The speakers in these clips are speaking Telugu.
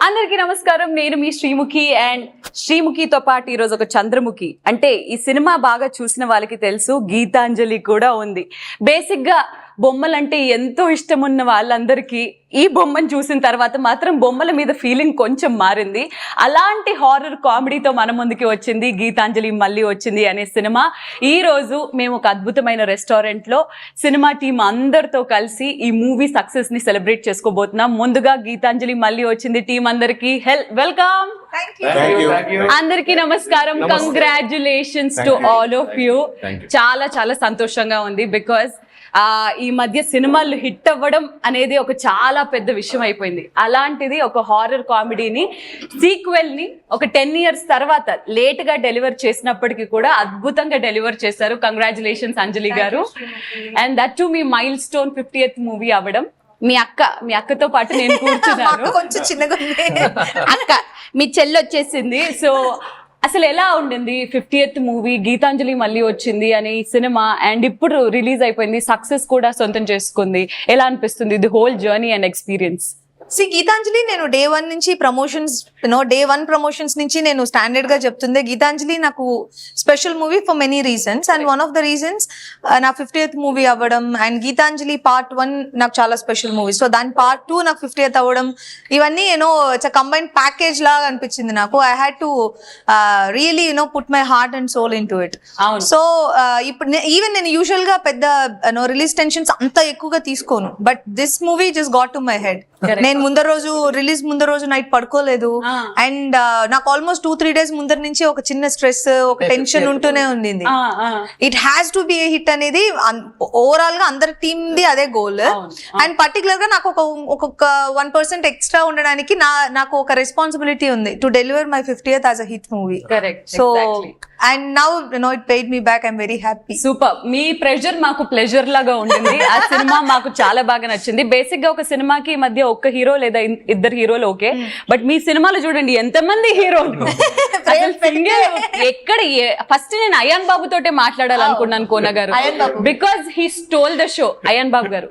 అందరికీ నమస్కారం. నేను మీ శ్రీముఖి అండ్ శ్రీముఖితో పాటు ఈరోజు ఒక చంద్రముఖి. అంటే ఈ సినిమా బాగా చూసిన వాళ్ళకి తెలుసు, గీతాంజలి కూడా ఉంది. బేసిక్ గా బొమ్మలంటే ఎంతో ఇష్టం ఉన్న వాళ్ళందరికీ ఈ బొమ్మను చూసిన తర్వాత మాత్రం బొమ్మల మీద ఫీలింగ్ కొంచెం మారింది. అలాంటి హారర్ కామెడీతో మన ముందుకి వచ్చింది గీతాంజలి మళ్ళీ వచ్చింది అనే సినిమా. ఈ రోజు మేము ఒక అద్భుతమైన రెస్టారెంట్ లో సినిమా టీం అందరితో కలిసి ఈ మూవీ సక్సెస్ ని సెలబ్రేట్ చేసుకోబోతున్నాం. ముందుగా గీతాంజలి మళ్ళీ వచ్చింది టీం అందరికి వెల్కమ్. అందరికీ నమస్కారం. Congratulations to all of you. చాలా చాలా సంతోషంగా ఉంది. బికాస్ ఈ మధ్య సినిమాలు హిట్ అవ్వడం అనేది ఒక చాలా పెద్ద విషయం అయిపోయింది. అలాంటిది ఒక హారర్ కామెడీని సీక్వెల్ ని ఒక 10 years తర్వాత లేట్ గా డెలివర్ చేసినప్పటికీ కూడా అద్భుతంగా డెలివర్ చేశారు. కంగ్రాచులేషన్స్ అంజలి గారు. And that to me mile stone 50th movie అవ్వడం. మీ అక్కతో పాటు నేను కూర్చున్నాను. కొంచెం చిన్నగా అక్క మీ చెల్లి వచ్చేసింది. సో అసలు ఎలా ఉండింది 50th మూవీ, గీతాంజలి మళ్ళీ వచ్చింది అనే ఈ సినిమా, అండ్ ఇప్పుడు రిలీజ్ అయిపోయింది, సక్సెస్ కూడా సొంతం చేసుకుంది. ఎలా అనిపిస్తుంది the whole journey and experience? Geethanjali నేను డే 1 నుంచి ప్రమోషన్స్ నుంచి నేను స్టాండర్డ్ గా చెప్తుంది. గీతాంజలి నాకు special movie for many reasons, and one of the reasons నా 50th మూవీ అవ్వడం, అండ్ గీతాంజలి పార్ట్ 1 నాకు చాలా స్పెషల్ మూవీ. సో దాని పార్ట్ 2 నాకు 50th అవ్వడం, ఇవన్నీ ఇట్స్ కంబైన్డ్ ప్యాకేజ్ లాగా అనిపించింది నాకు. I had to really put my heart and soul in to it. So ఇప్పుడు ఈవెన్ నేను యూజువల్ గా పెద్ద రిలీజ్ టెన్షన్స్ అంత ఎక్కువగా తీసుకోను, but this movie just got to my head. నేను రిలీజ్ ముందర రోజు నైట్ పడుకోలేదు, అండ్ నాకు ఆల్మోస్ట్ 2-3 days ముందర నుంచి ఒక చిన్న స్ట్రెస్, ఒక టెన్షన్ ఉంటూనే ఉండింది. It has to be A hit అనేది ఓవరాల్ గా అందరి టీమ్ ది అదే గోల్. అండ్ పర్టికులర్ గా నాకు ఒక 1% ఎక్స్ట్రా ఉండడానికి నాకు ఒక రెస్పాన్సిబిలిటీ ఉంది to deliver my 50th as a hit movie. So and now it paid me back. I'm very happy. Super. Me pressure మాకు ప్లెజర్ లాగా ఉండింది. ఆ సినిమా మాకు చాలా బాగా నచ్చింది. బేసిక్ గా ఒక సినిమాకి ఈ మధ్య ఒక్క హీరో లేదా ఇద్దరు హీరోలు ఓకే, బట్ మీ సినిమాలో చూడండి ఎంతమంది హీరోలు. ఎక్కడ ఫస్ట్ నేను అయాన్ బాబు తోటే మాట్లాడాలనుకున్నాను కోన గారు, because he stole the show. Ayaan Babu గారు,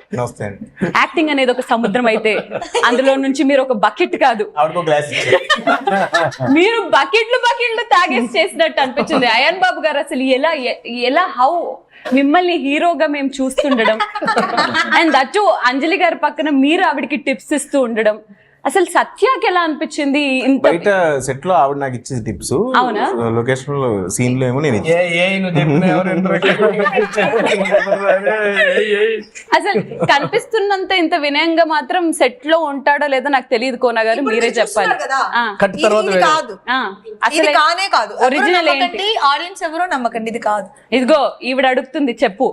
యాక్టింగ్ అనేది ఒక సముద్రం అయితే అందులో నుంచి మీరు ఒక బకెట్ కాదు, మీరు బకెట్లు తాగేసి చేసినట్టు అనిపించింది. అయాన్ బాబు గారు అసలు ఎలా హౌ మిమ్మల్ని హీరోగా మేము చూస్తుండడం, అండ్ దట్ అంజలి గారి పక్కన మీరు ఆవిడకి టిప్స్ ఇస్తూ ఉండడం, అసలు సత్యాకి ఎలా అనిపించింది? బయట సెట్ లో ఆవిడ నాకు ఇచ్చేది టిప్స్, లొకేషన్ లో సీన్ లో ఏమో నేను అసలు కనిపిస్తున్నంత ఇంత వినయంగా మాత్రం సెట్ లో ఉంటాడో లేదో నాకు తెలియదు. కోన గారు మీరే చెప్పాలి. అసలు కానే కాదు, ఒరిజినల్ ఏంటి? ఆడియన్స్ ఎవరో నమ్మకండి, ఇది కాదు. ఇదిగో ఈవిడ అడుగుతుంది, చెప్పు.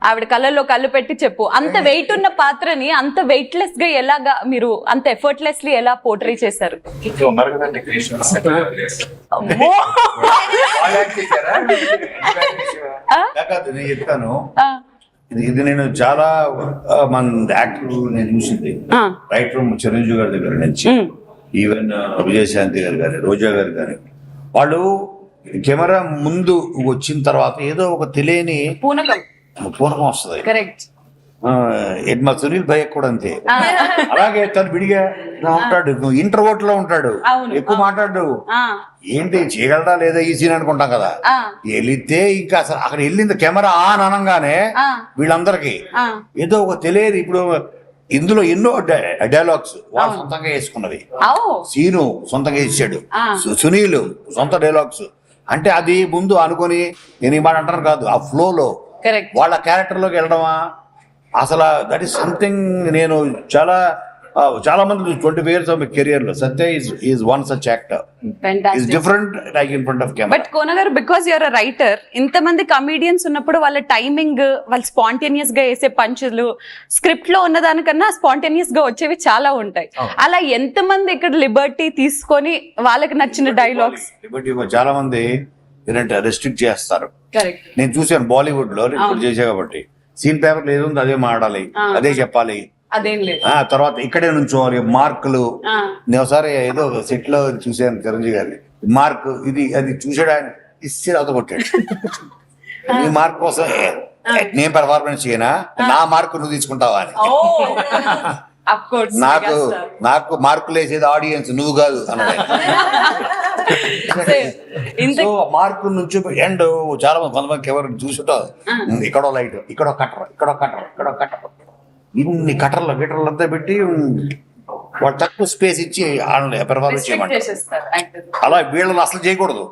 ఆవిడ కళ్ళల్లో కళ్ళు పెట్టి చెప్పు. అంత వెయిట్ ఉన్న పాత్రని అంత వెయిట్లెస్ గా ఎలాగా మీరు అంత ఎఫర్ట్లెస్లీ ఎలా పోర్ట్రే చేశారు? ఇది నేను చాలా మంది యాక్టర్లు నేను చూసింది, రైట్ ఫ్రమ్ చిరంజీవి గారి దగ్గర నుంచి ఈవెన్ విజయశాంతి గారు కానీ, రోజా గారు కానీ, వాళ్ళు కెమెరా ముందు వచ్చిన తర్వాత ఏదో ఒక తెలియని పూనకం వస్తుంది. మా సునీల్ భయ్య కూడా అంతే. అలాగే తను విడిగా ఉంటాడు, ఇంట్రోవర్ట్ లో ఉంటాడు, ఎక్కువ మాట్లాడు. ఏంటి చేయగలరా లేదా ఈ సీన్ అనుకుంటాం కదా, వెళితే ఇంకా అసలు అక్కడ వెళ్ళింది కెమెరా ఆన్ అనగానే వీళ్ళందరికీ ఏదో ఒక తెలియదు. ఇప్పుడు ఇందులో ఎన్నో డైలాగ్స్ వాళ్ళు సొంతంగా వేసుకున్నవి, సీను సొంతంగా ఇచ్చాడు, సునీల్ సొంత డైలాగ్స్. అంటే అది ముందు అనుకొని నేను ఈ మాట అంటాను కాదు, ఆ ఫ్లోలో వాళ్ళ క్యారెక్టర్ లోకి వెళ్ళడమా అసలు దట్ ఈస్ సంథింగ్. నేను చాలా మంది 20 years ఆఫ్ కెరియర్ లో Satya is one such actor, is different like in front of camera. But Kona గారు, బికాస్ యూఆర్ అ రైటర్, ఇంతమంది కమీడియన్స్ ఉన్నప్పుడు వాళ్ళ టైమింగ్, వాళ్ళు స్పాంటేనియస్ గా వేసే పంచులు స్క్రిప్ట్ లో ఉన్నదానికన్నా స్పాంటేనియస్ గా వచ్చేవి చాలా ఉంటాయి. అలా ఎంతమంది ఇక్కడ లిబర్టీ తీసుకొని వాళ్ళకి నచ్చిన డైలాగ్స్? లిబర్టీ చాలా మంది ఏంటంటే రెస్ట్రిక్ట్ చేస్తారు. నేను చూసాను బాలీవుడ్ లో చేసా కాబట్టి, సీన్ పేపర్ లేదు అదే మాట్లాడాలి, అదే చెప్పాలి, తర్వాత ఇక్కడే నుంచోవాలి, మార్కులు. నేను ఒకసారి ఏదో సెట్ లో చూసాను చిరంజీవి గారిని, మార్క్ ఇది అది చూసాడు, ఆయన ఇస్తే అత కొట్టాడు. ఈ మార్క్ కోసం నేను పెర్ఫార్మెన్స్ చేయనా, నా మార్కు నువ్వు తీసుకుంటావా అని. అఫ్ కోర్స్ నాకు మార్కులు వేసేది ఆడియన్స్, నువ్వు కాదు అన్నది. ఇంత సో మార్కు నుంచి ఎండ్ చాలా కొంతమందికి ఎవరు చూసుంటో ఇక్కడో లైట్, ఇక్కడో కట్టర్, ఇక్కడో కట్టర్, ఇక్కడో కట్టర్, ఇన్ని కట్టర్లు గిటర్లు అంతా పెట్టి వాళ్ళు తక్కువ స్పేస్ ఇచ్చి పెర్ఫార్మెన్స్ చేయమంటారు. చేసేస్తారు actors. అలా వీళ్ళని అసలు చేయకూడదు,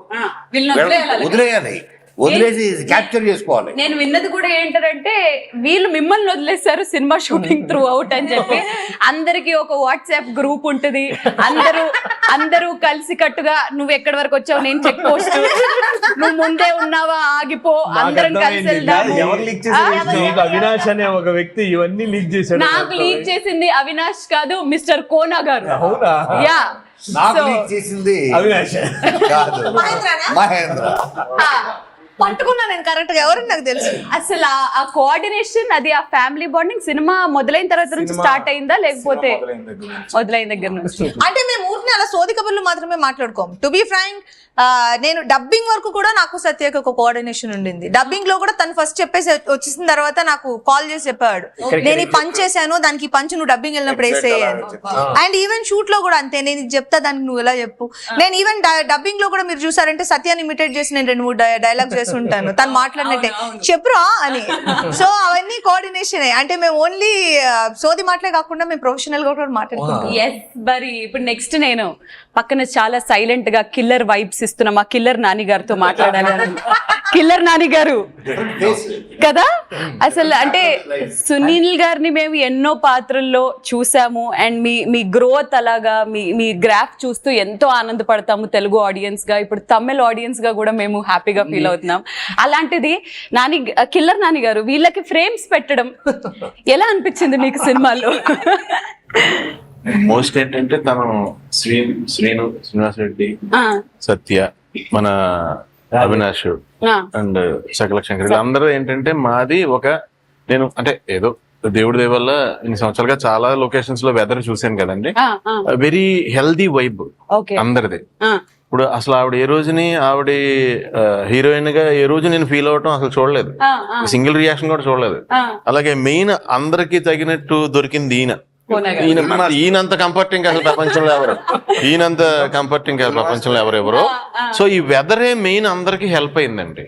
వీళ్ళని వదిలేయాలి. వదిలేయాలి, వదిలేసి క్యాప్చర్ చేసుకోవాలి. నేను విన్నది కూడా ఏంటంటే వీళ్ళు మిమ్మల్ని వదిలేస్తారు సినిమా షూటింగ్ త్రూ అవుట్ అని చెప్పి. అందరికి ఒక వాట్సాప్ గ్రూప్ ఉంటుంది, అందరూ కలిసి కట్టుగా నువ్వు ఎక్కడి వరకు వచ్చావు, నేను చెక్ పోస్ట్, నువ్వు ముందే ఉన్నావా ఆగిపో, అందరం కలిసి వెళ్దాము. ఎవరు లీక్ చేశారు? అవినాష్ అనే ఒక వ్యక్తి ఇవన్నీ లీక్ చేశాడు. నాకు లీక్ చేసింది అవినాష్ కాదు, మిస్టర్ కోనా గారు. అవునా? యా నాకు లీక్ చేసింది అవినాష్ కాదు, మహేంద్ర. పట్టుకున్నా నేను కరెక్ట్ గా, ఎవరని నాకు తెలుసు. అసలు ఆ కోఆర్డినేషన్, అది ఆ ఫ్యామిలీ బాండింగ్ సినిమా మొదలైన తర్వాత నుంచి స్టార్ట్ అయిందా, లేకపోతే మొదలైన దగ్గర నుంచి? అంటే మేము ఊరిని అలా సోది కబుర్లు మాత్రమే మాట్లాడుకోం. టు బి ఫ్రాంక్, నేను డబ్బింగ్ వరకు కూడా నాకు సత్యకి ఒక కోఆర్డినేషన్ ఉండింది. డబ్బింగ్ లో కూడా తను ఫస్ట్ చెప్పేసి వచ్చేసిన తర్వాత నాకు కాల్ చేసి చెప్పాడు, నేను ఈ పంచ్ చేశాను, దానికి పంచ్ నువ్వు డబ్బింగ్ వెళ్ళినప్పుడు వేసేయాలి. అండ్ ఈవెన్ షూట్ లో కూడా అంతే, నేను ఇది చెప్తా దానికి నువ్వు ఎలా చెప్పు. నేను ఈవెన్ డబ్బింగ్ లో కూడా మీరు చూసారంటే సత్యాన్ని ఇమిటేట్ చేసి నేను 2-3 డైలాగ్స్ చేసి ఉంటాను, తను మాట్లాడినట్టే చెప్పురా అని. సో అవన్నీ కోఆర్డినేషన్. అంటే మేము ఓన్లీ సోది మాటలే కాకుండా మేము ప్రొఫెషనల్ గా కూడా మాట్లాడుకుంటాం. ఎస్, మరి ఇప్పుడు నెక్స్ట్ నేను పక్కన చాలా సైలెంట్ గా కిల్లర్ వైబ్స్ ఇస్తున్నా మా కిల్లర్ నాని గారితో మాట్లాడాలి. కిల్లర్ నాని గారు కదా, అసలు అంటే సునీల్ గారిని మేము ఎన్నో పాత్రల్లో చూసాము. అండ్ మీ గ్రోత్ అలాగా మీ గ్రాఫ్ చూస్తూ ఎంతో ఆనందపడతాము తెలుగు ఆడియన్స్ గా, ఇప్పుడు తమిళ ఆడియన్స్ గా కూడా మేము హ్యాపీగా ఫీల్ అవుతున్నాం. అలాంటిది కిల్లర్ నాని గారు వీళ్ళకి ఫ్రేమ్స్ పెట్టడం ఎలా అనిపించింది మీకు సినిమాలో? మోస్ట్ ఏంటంటే తను శ్రీనివాస్ రెడ్డి, సత్య, మన అవినాష్ అండ్ సకల శంకర్ అందరూ ఏంటంటే మాది ఒక, నేను అంటే ఏదో దేవుడి దయ వల్ల ఇన్ని సంవత్సరాలుగా చాలా లొకేషన్స్ లో వెదర్ చూసాను కదండి, వెరీ హెల్దీ వైబ్ అందరిది. ఇప్పుడు అసలు ఆవిడ ఏ రోజుని ఆవిడ హీరోయిన్ గా ఏ రోజు నేను ఫీల్ అవటం అసలు చూడలేదు, సింగిల్ రియాక్షన్ కూడా చూడలేదు. అలాగే మెయిన్ అందరికి తగినట్టు దొరికింది ఈయనంత కంఫర్టింగ్ అసలు ప్రపంచంలో ఎవరు, ఈయనంత కంఫర్టింగ్ ప్రపంచంలో ఎవరెవరో. సో ఈ వెదరే మెయిన్ అందరికి హెల్ప్ అయిందండి.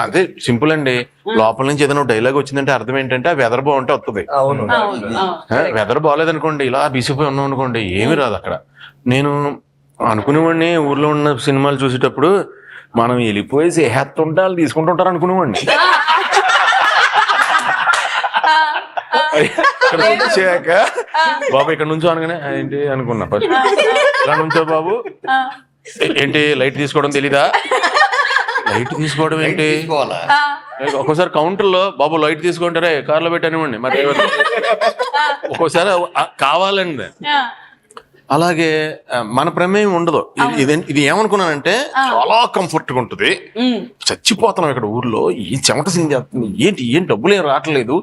అదే సింపుల్ అండి, లోపల నుంచి ఏదైనా డైలాగ్ వచ్చిందంటే అర్థం ఏంటంటే ఆ వెదర్ బాగుంటే వస్తుంది. వెదర్ బాగాలేదనుకోండి, ఇలా బిసిపోయి ఉన్నాం అనుకోండి, ఏమీ రాదు అక్కడ. నేను అనుకునేవాడిని ఊర్లో ఉన్న సినిమాలు చూసేటప్పుడు మనం వెళ్ళిపోయి సేహత్తుంటే వాళ్ళు తీసుకుంటుంటారు అనుకునేవాడిని. వచ్చాక బాబు ఇక్కడ నుంచో అనగానే ఏంటి అనుకున్నా, ఫస్ట్ ఇలా నుంచో బాబు ఏంటి లైట్ తీసుకోవడం తెలీదా, లైట్ తీసుకోవడం ఏంటి, ఒక్కోసారి కౌంటర్ లో బాబు లైట్ తీసుకుంటారే కార్లో పెట్టనివ్వండి, మరి ఒక్కోసారి కావాలండి. అలాగే మన ప్రమేయం ఉండదు. ఇది ఏమనుకున్నానంటే చాలా కంఫర్ట్ గా ఉంటుంది, చచ్చిపోతున్నాం ఇక్కడ ఊర్లో, ఈ చెమట సింగేస్తుంది, ఏం డబ్బులు ఏం రావట్లేదు,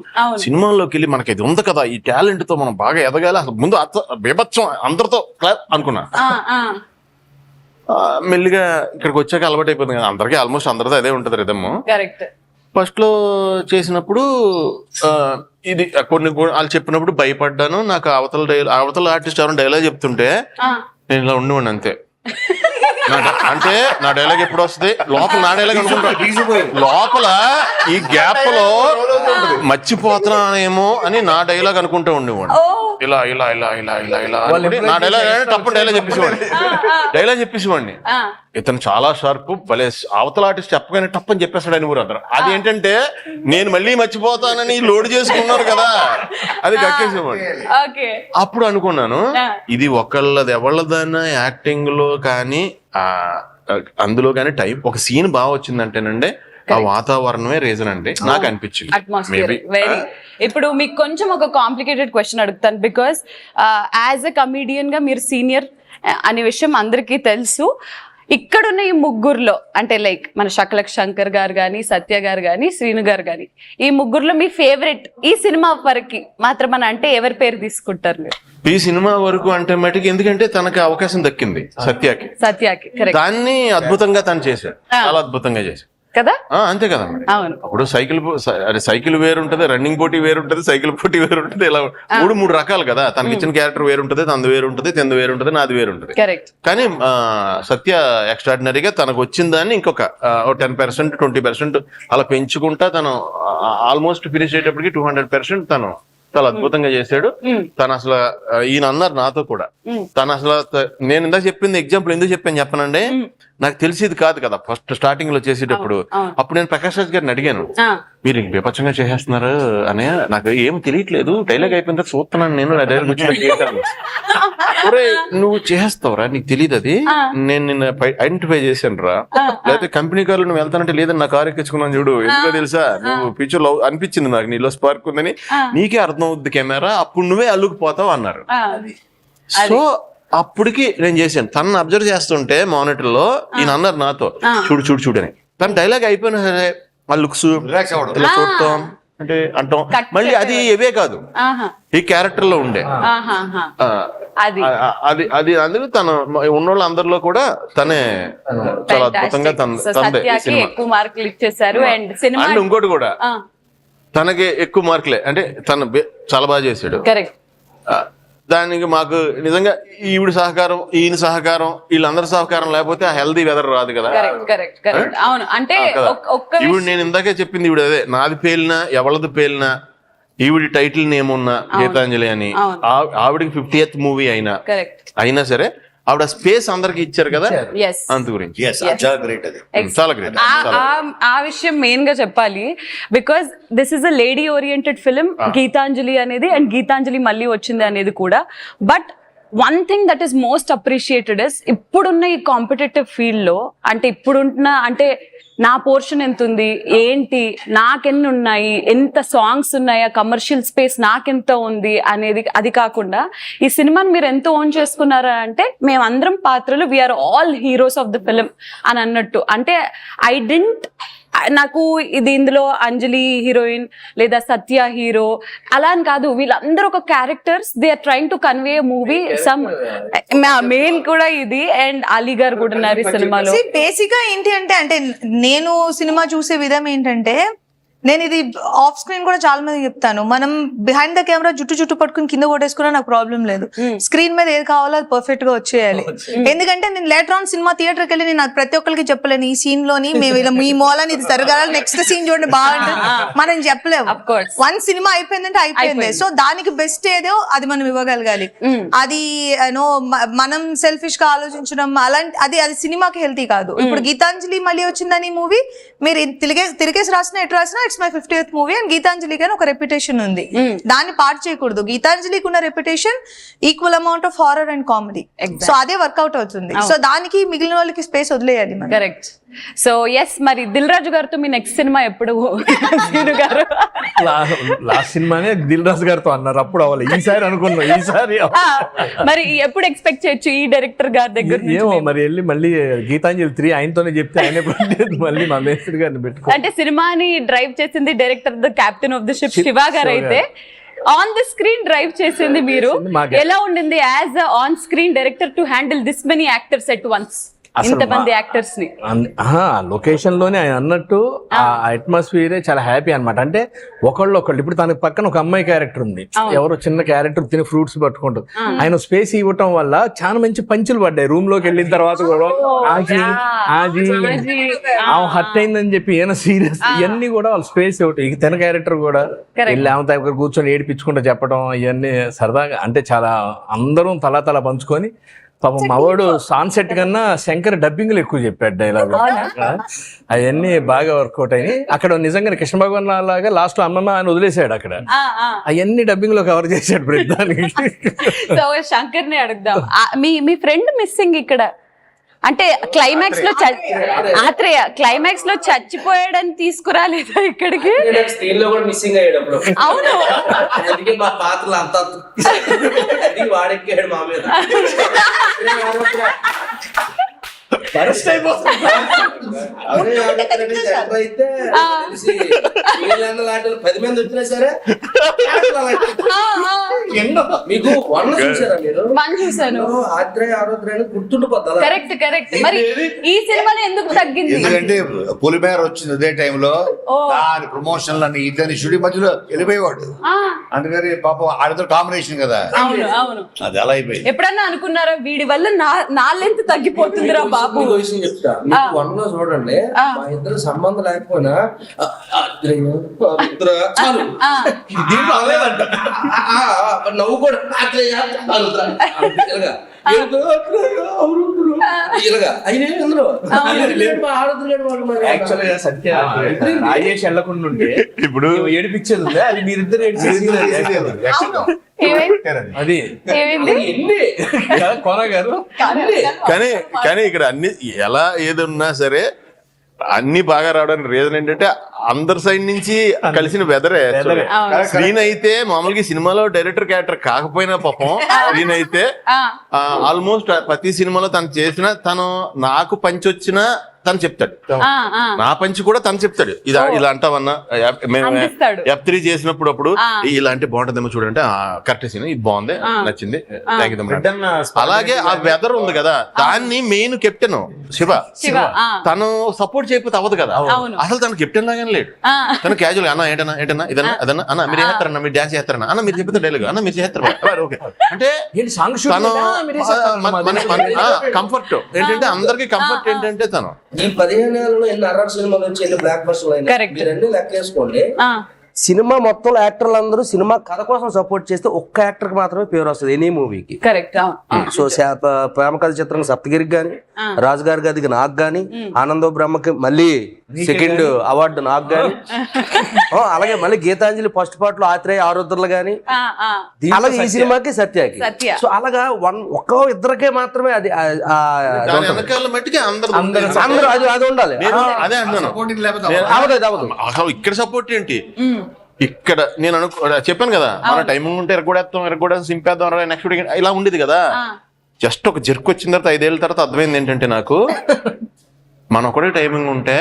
సినిమాల్లోకి వెళ్ళి మనకి ఇది ఉంది కదా, ఈ టాలెంట్ తో మనం బాగా ఎదగాలి, అసలు ముందు బీభత్సం అందరితో అనుకున్నా. మెల్లిగా ఇక్కడికి వచ్చాక అలవాటు అయిపోతుంది కదా, అందరికీ ఆల్మోస్ట్ అందరితో అదే ఉంటది రిథమ్. ఫస్ట్ లో చేసినప్పుడు ఇది కొన్ని వాళ్ళు చెప్పినప్పుడు భయపడ్డాను. నాకు అవతల ఆర్టిస్ట్ ఎవరైనా డైలాగ్ చెప్తుంటే నేను ఇలా ఉండేవాడిని అంతే. అంటే నా డైలాగ్ ఎప్పుడు వస్తుంది, లోపల నా డైలాగ్ అనుకుంటా, లోపల ఈ గ్యాప్ లో మర్చిపోతున్నానేమో అని నా డైలాగ్ అనుకుంటూ ఉండేవాడు. ఇలా ఇలా ఇలా ఇలా ఇలా ఇలా నా డైలాగ్ తప్ప డైలాగ్ చెప్పేసేవాడిని. ఇతను చాలా షార్ప్, భలే అవతల ఆర్టిస్ట్ చెప్పగానే తప్పని చెప్పేస్తాడు అని ఊరు అందరూ. అది ఏంటంటే నేను మళ్ళీ మర్చిపోతానని లోడ్ చేసుకున్నారు కదా, అది కక్కేసేవాడిని. అప్పుడు అనుకున్నాను ఇది ఒకళ్ళది ఎవళ్ళదన్నా యాక్టింగ్ లో కానీ అందులో కానీ టైం ఒక సీన్ బాగా వచ్చిందంటేనండి ఆ వాతావరణమే రీజన్ అండి నాకు అనిపించింది. Atmosphere very. ఇప్పుడు మీకు కొంచెం ఒక కాంప్లికేటెడ్ క్వశ్చన్ అడుగుతాను, బికాస్ యాజ్ ఎ కమీడియన్ గా మీరు సీనియర్ అనే విషయం అందరికీ తెలుసు. ఇక్కడున్న ఈ ముగ్గురులో అంటే లైక్ మన శకల శంకర్ గారు కానీ, సత్య గారు కానీ, శ్రీను గారు కానీ, ఈ ముగ్గురులో మీ ఫేవరెట్ ఈ సినిమా వరకు మాత్రం అని అంటే ఎవరి పేరు తీసుకుంటారు మీరు? ఈ సినిమా వరకు అంటే మటుకు ఎందుకంటే తనకి అవకాశం దక్కింది సత్యకి, కరెక్ట్. దాన్ని అద్భుతంగా తను చేశాడు, చాలా అద్భుతంగా చేశాడు. కదా. అంతే కదా మరి. అవును. అప్పుడు సైకిల్ వేరుంటది, రన్నింగ్ పోటీ వేరుంటది, సైకిల్ పోటీ వేరుంటది, ఇలా మూడు రకాలు కదా. తనకి ఇచ్చిన క్యారెక్టర్ వేరుంటది, తనది వేరుంటది, తెంది వేరుంటది, నాది వేరుంటది. కరెక్ట్. కానీ సత్య ఎక్స్ట్రాడినరీగా తనకు వచ్చిన దాన్ని ఇంకొక 10%, 20% అలా పెంచుకుంటా తను ఆల్మోస్ట్ ఫినిష్ అయ్యేటప్పటికి 200% తను చాలా అద్భుతంగా చేశాడు. తను అసలు ఈయన అన్నారు నాతో కూడా, తను అసలు నేను ఇందాక చెప్పింది ఎగ్జాంపుల్ ఎందుకు చెప్పానండి, నాకు తెలిసేది కాదు కదా ఫస్ట్ స్టార్టింగ్ లో చేసేటప్పుడు. అప్పుడు నేను ప్రకాష్ రాజ్ గారిని అడిగాను, మీరు ఇంక విపక్షంగా చేసేస్తున్నారు అనే, నాకు ఏం తెలియట్లేదు, డైలాగ్ అయిపోయిన తర్వాత చూస్తున్నాను నేను నువ్వు చేస్తావురా, నీకు తెలియదు అది, నేను నిన్న ఐడెంటిఫై చేశాను రా, లేకపోతే కంపెనీ కార్లో నువ్వు వెళ్తానంటే లేదని నా కారు ఎక్కించుకున్నాను చూడు, ఎందుకో తెలుసా, నువ్వు పిక్చర్ లో అనిపించింది నాకు నీలో స్పార్క్ ఉందని, నీకే అర్థం అవుద్ది కెమెరా, అప్పుడు నువ్వే అల్లుకుపోతావు అన్నారు. సో అప్పటికి నేను చేశాను, తనను అబ్జర్వ్ చేస్తుంటే మానిటర్ లో ఈయన అన్నారు నాతో, చూడు చూడు చూడు అని. తన డైలాగ్ అయిపోయినా సరే ఆ లుక్స్ ఇలా చూడటం అంటే అంటాం, మళ్ళీ అది ఇవే కాదు ఈ క్యారెక్టర్ లో ఉండే అది అందుకు తను ఉన్నోళ్ళ అందరిలో కూడా తనే చాలా అద్భుతంగా ఎక్కువ మార్కులు ఇచ్చేసారు. అండ్ ఇంకోటి కూడా తనకి ఎక్కువ మార్కులే, అంటే తను చాలా బాగా చేశాడు. దానికి మాకు నిజంగా ఈవిడ సహకారం, ఈయన సహకారం, వీళ్ళందరి సహకారం లేకపోతే ఆ హెల్దీ వెదర్ రాదు కదా. అవును. అంటే ఈవిడ నేను ఇందాకే చెప్పింది, ఈవిడ అదే నాది పేలినా ఎవళ్ళది పేలినా ఈవిడ టైటిల్ నేమ్ ఉన్న గీతాంజలి అని, ఆవిడకి 50th మూవీ అయినా సరే ఆవిడ స్పేస్ అందరికి ఇచ్చారు కదా, అందు గురించి చాలా గ్రేట్. ఆ విషయం మెయిన్ గా చెప్పాలి, because this is a lady oriented film Geethanjali అనేది, అండ్ గీతాంజలి మళ్ళీ వచ్చింది అనేది కూడా. But one thing that is most appreciated is, ఇప్పుడున్న ఈ కాంపిటేటివ్ ఫీల్డ్ లో, అంటే ఇప్పుడుంటున్న, అంటే నా పోర్షన్ ఎంత ఉంది ఏంటి, నాకెన్ని ఉన్నాయి, ఎంత సాంగ్స్ ఉన్నాయా, కమర్షియల్ స్పేస్ నాకెంత ఉంది అనేది, అది కాకుండా ఈ సినిమాని మీరు ఎంత ఓన్ చేసుకున్నారా అంటే, మేమందరం పాత్రలు, we are all heroes of the film అని అన్నట్టు. అంటే నాకు ఇది ఇందులో అంజలి హీరోయిన్ లేదా సత్య హీరో అలా అని కాదు, వీళ్ళందరూ ఒక characters, they are trying to convey movie some main కూడా ఇది. అండ్ అలీ గారు కూడా ఉన్నారు ఈ సినిమాలో. బేసిక్ గా ఏంటి అంటే నేను సినిమా చూసే విధం ఏంటంటే, నేను ఇది ఆఫ్ స్క్రీన్ కూడా చాలా మంది చెప్తాను, మనం బిహైండ్ ద కెమెరా జుట్టు పట్టుకుని కింద కొట్టేసుకున్నా నాకు ప్రాబ్లం లేదు, స్క్రీన్ మీద ఏది కావాలో అది పర్ఫెక్ట్ గా వచ్చేయాలి. ఎందుకంటే నేను లేటర్ ఆన్ సినిమా థియేటర్కి వెళ్ళి నేను ప్రతి ఒక్కరికి చెప్పలేను, ఈ సీన్ లోని మేము ఇలా మీ మూలని ఇది జరగాలి, నెక్స్ట్ సీన్ చూడండి బాగుంటుంది మనం చెప్పలేము. వన్ సినిమా అయిపోయిందంటే అయిపోయింది. సో దానికి బెస్ట్ ఏదో అది మనం ఇవ్వగలగాలి. అది మనం సెల్ఫిష్ గా ఆలోచించడం అలాంటి అది సినిమాకి హెల్తీ కాదు. ఇప్పుడు గీతాంజలి మళ్ళీ వచ్చిందని మూవీ మీరు తిరిగేసి రాసినా ఎటు రాసినా it's my 50th movie, and Geethanjali గాని ఒక రెప్యుటేషన్ ఉంది, దాన్ని పార్ట్ చేయకూడదు. గీతాంజలికి ఉన్న reputation equal amount of horror and comedy, so అదే వర్కౌట్ అవుతుంది. సో దానికి మిగిలిన వాళ్ళకి స్పేస్ వదిలేయాలి. కరెక్ట్. సో ఎస్, మరి దిల్ రాజు గారితో మీ నెక్స్ట్ సినిమా ఎప్పుడు? లాస్ట్ సినిమానే దిల్ రాజు గారితో అన్నారు, అప్పుడు అవ్వాలి, ఈసారి అనుకున్నాం, ఈసారి మరి ఎప్పుడు ఎక్స్పెక్ట్ చేయొచ్చు ఈ డైరెక్టర్ గారి దగ్గర? ఏమో మరి వెళ్ళి మళ్ళీ గీతాంజలి 3 ఆయనతోనే చెప్తే ఆయన మళ్ళీ మా మేస్త్రి గారిని పెట్టుకో. అంటే సినిమాని డ్రైవ్ చేసింది director, the captain of the ship Shiva గారు అయితే, ఆన్ ది స్క్రీన్ డ్రైవ్ చేసింది మీరు. ఎలా ఉండింది as a on screen director to handle this many actors at once, ఇంతమంది యాక్టర్స్ ని? లొకేషన్ లోనే ఆయన అన్నట్టు ఆ అట్మాస్ఫియరే చాలా హ్యాపీ అన్నమాట. అంటే ఒకళ్ళు ఇప్పుడు తనకి పక్కన ఒక అమ్మాయి క్యారెక్టర్ ఉంది, ఎవరో చిన్న క్యారెక్టర్ తిని ఫ్రూట్స్ పట్టుకుంటుంది, ఆయన స్పేస్ ఇవ్వటం వల్ల చాలా మంచి పంచులు పడ్డాయి. రూమ్ లోకి వెళ్ళిన తర్వాత కూడా ఆది హర్ట్ అయిందని చెప్పి ఏమైనా సీరియస్ ఇవన్నీ కూడా వాళ్ళు స్పేస్ ఇవ్వటం. ఇక తన క్యారెక్టర్ కూడా వెళ్ళి ఆమె దగ్గర కూర్చొని ఏడిపించుకుంటూ చెప్పడం, ఇవన్నీ సరదాగా, అంటే చాలా అందరం తలా పంచుకొని. పాపం మావాడు సాన్సెట్ కన్నా శంకర్ డబ్బింగ్లు ఎక్కువ చెప్పాడు డైలాగ్, అవన్నీ బాగా వర్కౌట్ అయినాయి. అక్కడ నిజంగా కృష్ణ భగవాన్ లాగా లాస్ట్ లో అమ్మమ్మ అని వదిలేసాడు, అక్కడ అవన్నీ డబ్బింగ్ లో కవర్ చేశాడు ప్రతిదానికి. సో శంకర్ ని అడుగుదాం, మీ ఫ్రెండ్ మిస్సింగ్ ఇక్కడ, అంటే క్లైమాక్స్ లో ఆత్రేయ క్లైమాక్స్ లో చచ్చిపోయాడని తీసుకురాలేదా ఇక్కడికి? స్క్రీన్ లో కూడా మిస్సింగ్ అయ్యాడు. అవును, అందుకే మా పాత్రలు అంతా వాడెక్కాడు మా మీద. అదే సెంటర్ అయితే తెలిసి వీళ్ళందరూ లాంటి వాళ్ళు 10 మంది వచ్చినా సరే మీకు వన్ చూసారా మీరు? వన్ చూసాను. ఆత్రేయ ఆరోగ్యాన్ని గుర్తుండిపోద్దా? Correct correct. మరి ఈ సినిమాలో ఎందుకు తగ్గింది? ఎందుకంటే పొలిమేర వచ్చింది అదే టైంలో, దాని ప్రమోషన్లు అన్ని ఇద్దరిని షూటింగ్ మధ్యలో వెళ్ళిపోయేవాడు. అందుకని పాపం ఆడితో కాంబినేషన్ కదా, అవును అవును. అది అలా అయిపోయింది. ఎప్పుడన్నా అనుకున్నారా వీడి వల్ల నా లెంత్ తగ్గిపోతుందిరా బాబు? మీకు విషయం చెప్తా, మీకు వన్ లో చూడండి, మా ఇద్దరు సంబంధం లేకపోయినా ఆత్రేయ ఆరుద్ర చాలు. దీంట్లో అవ్వలేదంట. నవ్వు కూడా ఆత్రేయ ఆరుద్ర ఇలాగా ఇలాగా అయినా అందులో యాక్చువల్గా సత్య రాజేష్ వెళ్ళకుండా ఉంటే ఇప్పుడు ఏడిపించేది ఉంది, అది మీరిద్దరు అది ఎన్ని కోన గారు. కానీ కానీ ఇక్కడ అన్ని ఎలా ఏదున్నా సరే అన్ని బాగా రావడానికి రీజన్ ఏంటంటే అందరి సైడ్ నుంచి కలిసిన వెదరే. స్క్రీన్ అయితే మామూలుగా సినిమాలో డైరెక్టర్ క్యారెక్టర్ కాకపోయినా పాపం స్క్రీన్ అయితే ఆల్మోస్ట్ ప్రతి సినిమాలో తను చేసిన, తను నాకు పంచి వచ్చినా తను చెప్తాడు, నా పంచి కూడా తను చెప్తాడు. ఇలా అంటావన్నా మేము F3 చేసినప్పుడు అప్పుడు ఇలా అంటే బాగుంటుందేమో చూడంటే కరెక్ట్ సీన్, ఇది బాగుంది, నచ్చింది, థ్యాంక్ యూ. అలాగే ఆ వెదర్ ఉంది కదా, దాన్ని మెయిన్ కెప్టెన్ శివ తను సపోర్ట్ చేయకపోతే అవ్వదు కదా. అసలు తను కెప్టెన్ లాగానే లేడు, తను క్యాజువల్ అన్న ఏంటన్నా ఏంటన్నా ఇదన్నా అదన్నా అన్న మీరు చేస్తారన్నా, మీరు డాన్స్ చేస్తారన్నా అన్న, మీరు చెప్తే డైలాగ్ అన్న మీరు చేస్తారు ఓకే అంటే తను కంఫర్ట్ ఏంటంటే అందరికి కంఫర్ట్ ఏంటంటే తను ఈ 15 ఏళ్ళలో ఎన్ని అర్రర్ సినిమాలు వచ్చి ఎన్ని బ్లాక్ బస్టర్లు అయినా మీరన్నీ లెక్కేసుకోండి. సినిమా మొత్తంలో యాక్టర్లు అందరూ సినిమా కథ కోసం సపోర్ట్ చేస్తే ఒక్క యాక్టర్ కి మాత్రమే పేరు వస్తుంది ఎనీ మూవీకి. కరెక్ట్. సో ప్రేమ కథ చిత్రం సప్తగిరికి గాని, రాజు గారి గదికి నాకు గాని, ఆనందో బ్రహ్మకి మళ్ళీ సెకండ్ అవార్డు నాకు గాని, అలాగే మళ్ళీ గీతాంజలి ఫస్ట్ పార్ట్ లో ఆత్రేయ ఆరుద్రలు గాని, అలాగే ఈ సినిమాకి సత్యకి. సో అలాగా ఒక్క ఇద్దరికే మాత్రమే అది అందరూ అది ఉండాలి. అదే అంటున్నాను, అసలు ఇక్కడ సపోర్ట్ ఏంటి? ఇక్కడ నేను చెప్పాను కదా, మన టైమింగ్ ఉంటే ఎరగొడేస్తాం సింపేద్దాం నెక్స్ట్ ఇలా ఉండేది కదా. జస్ట్ ఒక జర్క్ వచ్చిన తర్వాత 5 ఏళ్ళ తర్వాత అర్థమైంది ఏంటంటే నాకు, మన ఒకటే టైమింగ్ ఉంటే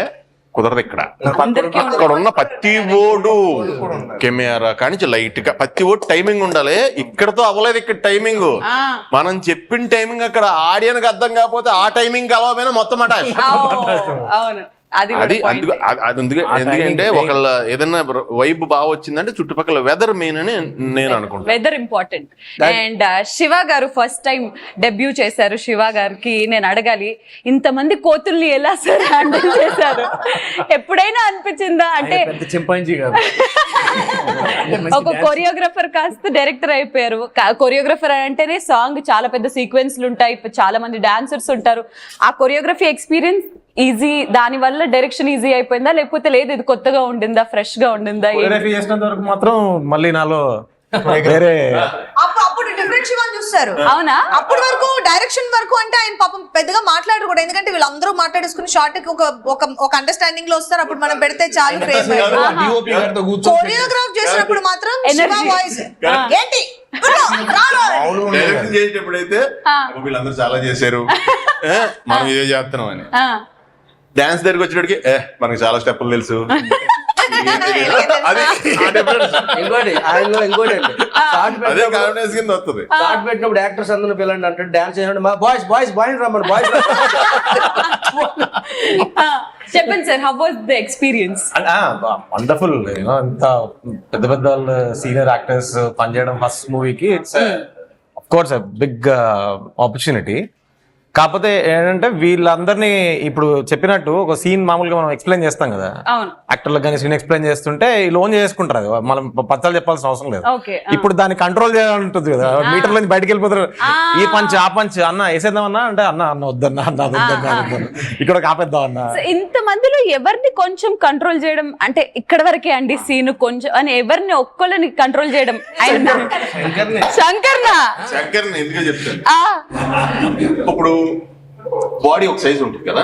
కుదరదు. ఇక్కడ ఉన్న ప్రతి ఓడు కెమెరా కానీ లైట్ గా ప్రతి ఓడు టైమింగ్ ఉండాలి. ఇక్కడతో అవ్వలేదు, ఇక్కడ టైమింగ్ మనం చెప్పిన టైమింగ్ అక్కడ ఆడియన్స్ అర్థం కాకపోతే ఆ టైమింగ్ కలవమైనా మొత్తం అట. అది ఎందుకంటే ఒకళ్ళ ఏదైనా వైబ్ బాగా వచ్చిందంటే చుట్టుపక్కల వెదర్ మెయిన్ అని నేను అనుకుంటాను. Weather important. అండ్ శివ గారు ఫస్ట్ టైం డెబ్యూ చేశారు. శివ గారికి నేను అడగాలి, ఇంతమంది కోతుల్ని ఎలా సార్ హ్యాండిల్ చేశారు? ఎప్పుడైనా అనిపించిందా అంటే చింపాంజీ గారు ఒక కొరియోగ్రాఫర్ కాస్త డైరెక్టర్ అయిపోయారు. కొరియోగ్రాఫర్ అంటేనే సాంగ్ చాలా పెద్ద సీక్వెన్స్లు ఉంటాయి, చాలా మంది డాన్సర్స్ ఉంటారు. ఆ కొరియోగ్రఫీ ఎక్స్పీరియన్స్ ఈజీ, దాని వల్ల డైరెక్షన్ ఈజీ అయిపోయిందా లేకపోతే లేదు ఇది కొత్తగా ఉండిందా, ఫ్రెష్ గా ఉండిందా? చేసినంత వరకు మాత్రం మళ్ళీ నాలో వేరే అప్పుడు డిఫరెంట్ శివాని చూస్తారు. అవునా? అప్పటి వరకు డైరెక్షన్ వరకు అంటే ఆయన పాపం పెద్దగా మాట్లాడరు కూడా, ఎందుకంటే వీళ్ళందరూ మాట్లాడేసుకుని షార్ట్ కి ఒక అండర్స్టాండింగ్ లో వస్తారు. అప్పుడు మనం పెడితే చాలు ఫ్రేమ్. కొరియోగ్రాఫ్ చేసినప్పుడు మాత్రం వాయిస్ ఏంటి చేసేటప్పుడైతే వీళ్ళందరూ చాలా చేశారు, మనం ఇదే చేస్తున్నాం అని. డాన్స్ దగ్గరికి వచ్చేటప్పటికి మనకి చాలా స్టెప్పులు తెలుసు. ఇంకోటి ఆయనలో ఇంకోటి అండి, అదే కాన్ఫిడెన్స్ కింద వస్తుంది. షార్ట్ పెట్టినప్పుడు యాక్టర్స్ అందరూ పిల్లండి అంటే డాన్స్ చేసినప్పుడు మా బాయ్స్ రమ్మని బాయ్స్. చెప్పండి sir, how was the experience? Wonderful. అంత పెద్ద పెద్ద వాళ్ళు సీనియర్ యాక్టర్స్ పనిచేయడం ఫస్ట్ మూవీకి it's of course big opportunity. కాకపోతే ఏంటంటే వీళ్ళందరినీ ఇప్పుడు చెప్పినట్టు ఒక సీన్ మామూలుగా మనం ఎక్స్ప్లెయిన్ చేస్తాం కదా, యాక్టర్లకు కానీ సీన్ ఎక్స్ప్లెయిన్ చేస్తుంటే లోన్ చేసుకుంటారు, అది మనం పచ్చాలు చెప్పాల్సిన అవసరం లేదు. ఇప్పుడు దాన్ని కంట్రోల్ చేయాలని ఉంటుంది కదా, మీటర్ నుంచి బయటకు వెళ్ళిపోతారు, ఈ పంచ్ ఆ పంచ్ అన్న వేసేద్దామన్నా అంటే అన్న వద్దన్నా ఇక్కడ ఆపేద్దాం అన్న. ఇంత మందిలో ఎవరిని కొంచెం కంట్రోల్ చేయడం అంటే ఇక్కడ వరకే అండి సీన్ కొంచెం అని ఎవరిని ఒక్కళ్ళని కంట్రోల్ చేయడం? శంకర్నా ఎందుకు చెప్తాను, ఇప్పుడు బాడీ ఒక సైజ్ ఉంటుంది కదా,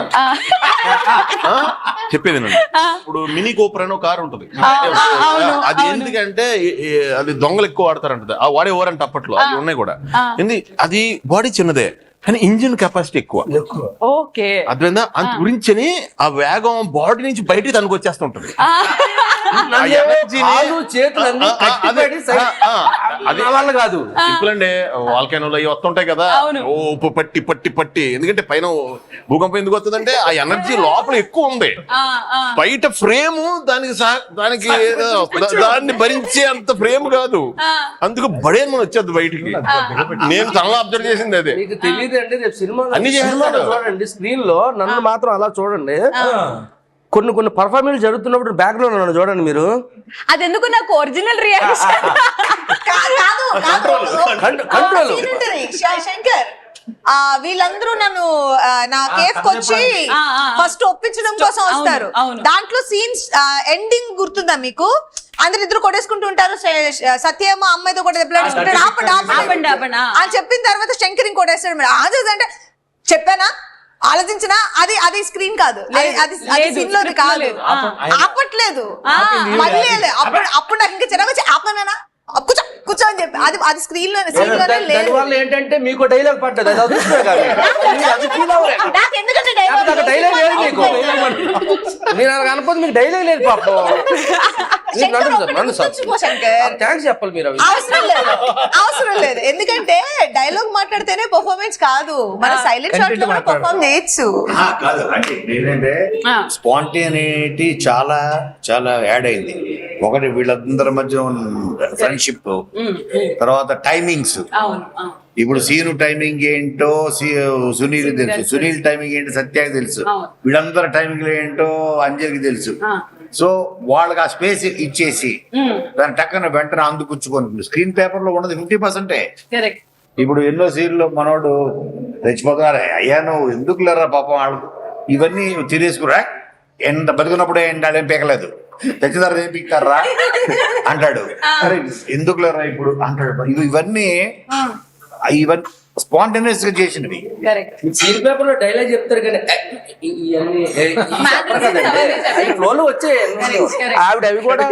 చెప్పేది ఇప్పుడు మినీ కోపర్ అని ఒక కారు ఉంటుంది, అది ఎందుకంటే అది దొంగలు ఎక్కువ వాడతారంటది, ఆ వాడే ఓరంట అప్పట్లో అవి ఉన్నాయి కూడా. అది బాడీ చిన్నదే కానీ ఇంజిన్ కెపాసిటీ ఎక్కువ. ఓకే. అర్థమైందా? అంత గురించని ఆ వేగం బాడీ నుంచి బయటికి తనకు వచ్చేస్తుంటది. కాళ్ళు చేతులు అన్నీ కట్టిపెట్టి అది వాళ్ళ కాదు. సింపుల్ అండి, వాల్కనోలు అవి వస్తుంటాయి కదా, ఓ పట్టి పట్టి పట్టి. ఎందుకంటే పైన భూకంపం ఎందుకు వస్తుందంటే ఆ ఎనర్జీ లోపల ఎక్కువ ఉంది. బయట ఫ్రేమ్ దానికి దాన్ని భరించే అంత ఫ్రేమ్ కాదు, అందుకు బడే మనం వచ్చేది బయటికి. నేను తనలో అబ్జర్వ్ చేసింది అదే. మీకు తెలియదు అండి, రేపు సినిమా అన్ని చేస్తాడు. చూడండి స్క్రీన్ లో నన్ను మాత్రం అలా చూడండి. కొన్ని పర్ఫార్మెన్స్ జరుగుతున్నప్పుడు బ్యాక్గ్రౌండ్ నన్ను చూడండి మీరు. అది ఎందుకు నాకు ఒరిజినల్ రియాక్షన్ కంట్రోల్. శంకర్ వీళ్ళందరూ నన్ను నా కేఫ్ కి వచ్చి ఫస్ట్ ఒప్పించడం కోసం వస్తారు. దాంట్లో సీన్స్ ఎండింగ్ గుర్తుందా మీకు? అందరు ఇద్దరు కొట్టేసుకుంటూ ఉంటారు. సత్యమ్మ అమ్మాయితో కూడా దెబ్బలాడుకుంటాడు. ఆపండి అని చెప్పిన తర్వాత శంకర్ ఇంకోటేస్తాడు. మీరు అంటే చెప్పానా, ఆలోచించినా అది స్క్రీన్ కాదు, అది సీన్ లోది కాదు. ఆపట్లేదు మళ్ళీ అప్పుడు నాకు ఇంకా చిన్న వచ్చి ఆపనా కూర్చో అని చెప్పి అది స్క్రీన్ లోనే లేదు. దానివల్ల ఏంటంటే మీకు డైలాగ్ పడ్డది, అది అదృష్టమే కాదు. డైలాగ్ లేదు మీకు, నేను అలా అనుకోదు, మీకు డైలాగ్ లేదు పాపం. థ్యాంక్స్ చెప్పాలి మీరు. అవసరం లేదు, ఎందుకంటే డైలాగ్ మాట్లాడితేనే పర్ఫార్మెన్స్ కాదు, మన సైలెంట్ షాట్ లో కూడా పర్ఫార్మ్ చేయొచ్చు. కాదు అంటే ఏంటంటే స్పాంటేనిటీ చాలా చాలా యాడ్ అయింది. ఒకటి వీళ్ళందరి మధ్య ఫ్రెండ్షిప్, తర్వాత టైమింగ్స్. ఇప్పుడు సీను టైమింగ్ ఏంటో సునీల్ తెలుసు, సునీల్ టైమింగ్ ఏంటో సత్యాకి తెలుసు, వీళ్ళందరి టైమింగ్ ఏంటో అంజలికి తెలుసు. సో వాళ్ళకి ఆ స్పేస్ ఇచ్చేసి దాని టక్కన వెంటనే అందుపుచ్చుకొని స్క్రీన్ పేపర్ లో ఉన్నది 50%. ఇప్పుడు ఎన్నో సీన్లో మనోడు తెచ్చిపోతున్నారు, అయ్యా నువ్వు ఎందుకు లేరా పాపం వాళ్ళు ఇవన్నీ తినేసుకురా, ఎంత బతుకున్నప్పుడే ఏంటేం పీకలేదు, తెచ్చిదారు ఏం పీక్తారా అంటాడు. అరే ఎందుకు లేరా ఇప్పుడు అంటాడు. ఇవన్నీ స్పాంటేనియస్ గా చేసినవి. సీన్ పేపర్ లో డైలాగ్ చెప్తారు కానీ వచ్చే ఆవిడ అవి కూడా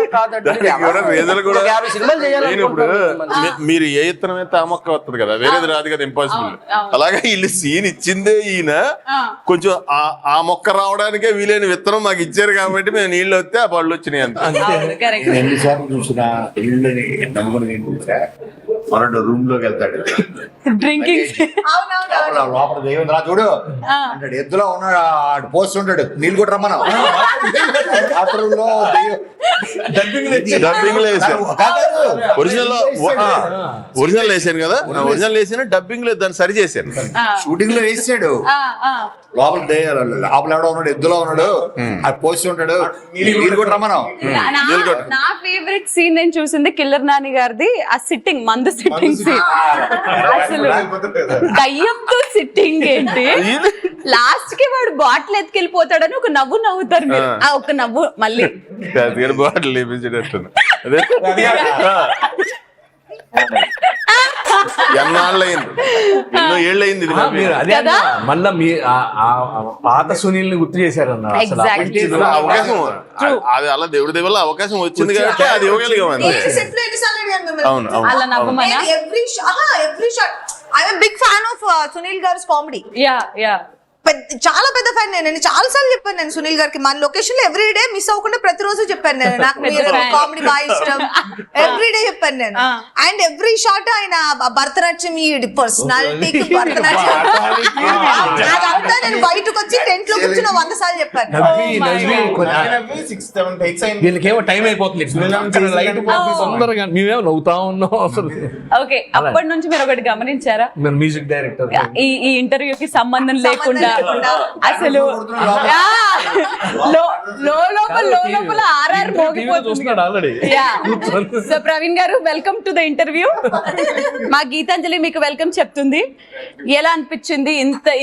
మీరు ఏ ఇత్తనం అయితే ఆ మొక్క వస్తుంది కదా, వేరేది రాదు కదా, ఇంపాసిబుల్. అలాగే వీళ్ళు సీన్ ఇచ్చిందే ఈయన కొంచెం ఆ మొక్క రావడానికే వీలైన విత్తనం మాకు ఇచ్చారు కాబట్టి మేము నీళ్ళు వస్తే ఆ పళ్ళు వచ్చినాయి అంత. ఎన్నిసార్లు చూసినా ఇళ్ళని నమ్ముకుని మనోడు రూమ్ లోకి వెళ్తాడు, డ్రింకింగ్ లోపల దైవం రా చూడు అంటాడు, ఎద్దులో ఉన్నాడు ఆడు పోస్ట్ ఉంటాడు, నీళ్ళు కూడా రమ్మను. ఒరిజినల్ వేసాను కదా, ఒరిజినల్ వేసాను, డబ్బింగ్ లో దాన్ని సరి చేశాను, షూటింగ్ లో వేసాడు. లోపల ఎవడో ఉన్నాడు, ఎద్దులో ఉన్నాడు, అది పోస్ట్ ఉంటాడు, నీళ్ళు కూడా రమ్మను. నా ఫేవరెట్ సీన్ నేను చూసింది కిల్లర్ నాని గారిది, ఆ సిట్టింగ్ మందు సిట్టింగ్ సీన్. అసలు దయ్యంతో సిట్టింగ్ ఏంటి, లాస్ట్ కి వాడు బాటిల్ ఎత్తుకెళ్ళిపోతాడని ఒక నవ్వు నవ్వుతారు మీరు, ఆ ఒక నవ్వు మళ్ళీ బాటిల్ లేపించేటట్టు అదే ఎన్నాళ్ళయింది, ఎన్నో ఏళ్ళయింది ఇది. మళ్ళా మీ పాత సునీల్ ని గుర్తు చేశారన్న. అవకాశం అది అలా దేవుడి దేవుళ్ళ అవకాశం వచ్చింది కాబట్టి అది ఇవ్వగలిగాం అంతే. అవును బిగ్ ఫ్యాన్ ఆఫ్ సునీల్ గారి కామెడీ. యా చాలా పెద్ద ఫ్యాన్ నేను చాలా సార్లు చెప్పాను నేను సునీల్ గారికి. మన లొకేషన్ లో ఎవ్రీ డే మిస్ అవ్వకుండా ప్రతిరోజు చెప్పాను నేను, నాకు మీరు కామెడీ బాగా ఇష్టం, ఎవ్రీ డే చెప్పాను నేను. అండ్ ఎవ్రీ షాట్ ఆయన భరతనాట్యం, ఈ పర్సనాలిటీకి భరతనాట్యం అదంతా నేను బయటకు వచ్చి టెంట్ లో కూర్చుని 100 సార్లు చెప్పాను. వీళ్ళకేమో టైం అయిపోతుంది, తొందరగా మేమేమో నవ్వుతా ఉన్నాం అసలు. ఓకే, అప్పటి నుంచి మీరు ఒకటి గమనించారా, మ్యూజిక్ డైరెక్టర్ ఈ ఇంటర్వ్యూకి సంబంధం లేకుండా అసలు లోపల ఆర్ఆర్ మోగిపోతుంది. సో ప్రవీణ్ గారు, వెల్కమ్ టు ద ఇంటర్వ్యూ. మా గీతాంజలి మీకు వెల్కమ్ చెప్తుంది. ఎలా అనిపించింది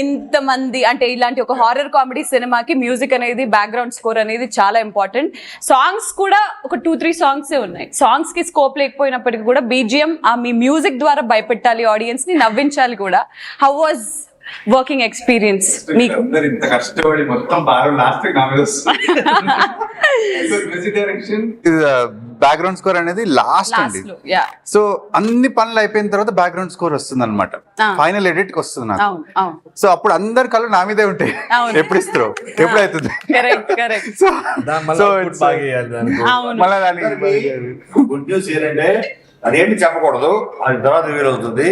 ఇంత మంది, అంటే ఇలాంటి ఒక హారర్ కామెడీ సినిమాకి మ్యూజిక్ అనేది, బ్యాక్గ్రౌండ్ స్కోర్ అనేది చాలా ఇంపార్టెంట్. సాంగ్స్ కూడా ఒక 2-3 సాంగ్స్ ఉన్నాయి. సాంగ్స్ కి స్కోప్ లేకపోయినప్పటికీ కూడా బీజిఎం మీ మ్యూజిక్ ద్వారా భయపెట్టాలి, ఆడియన్స్ ని నవ్వించాలి కూడా. హౌ వాజ్ వర్కింగ్ ఎక్స్పీరియన్స్ మీకు? ఇంత కష్టపడి మొత్తం బాగా లాస్ట్ బ్యాక్గ్రౌండ్ స్కోర్ అనేది లాస్ట్ అండి. Last లో, yeah. సో అన్ని పనులు అయిపోయిన తర్వాత బ్యాక్గ్రౌండ్ స్కోర్ వస్తుంది అనమాట, ఫైనల్ ఎడిట్ కి వస్తుంది నాకు. అవును అవును సో అప్పుడు అందరి కళ్ళు నా మీదే ఉంటాయి, అవును. ఎప్పుడు ఇస్తారు, ఎప్పుడు అవుతుంది. కరెక్ట్ కరెక్ట్ సో మళ్ళీ output బాగా వేయాలి దానికి. అవును మళ్ళీ దానికి గుడ్ న్యూస్ ఏంటంటే అదేంటి చెప్పకూడదు, అది తర్వాత రివీల్ అవుతుంది.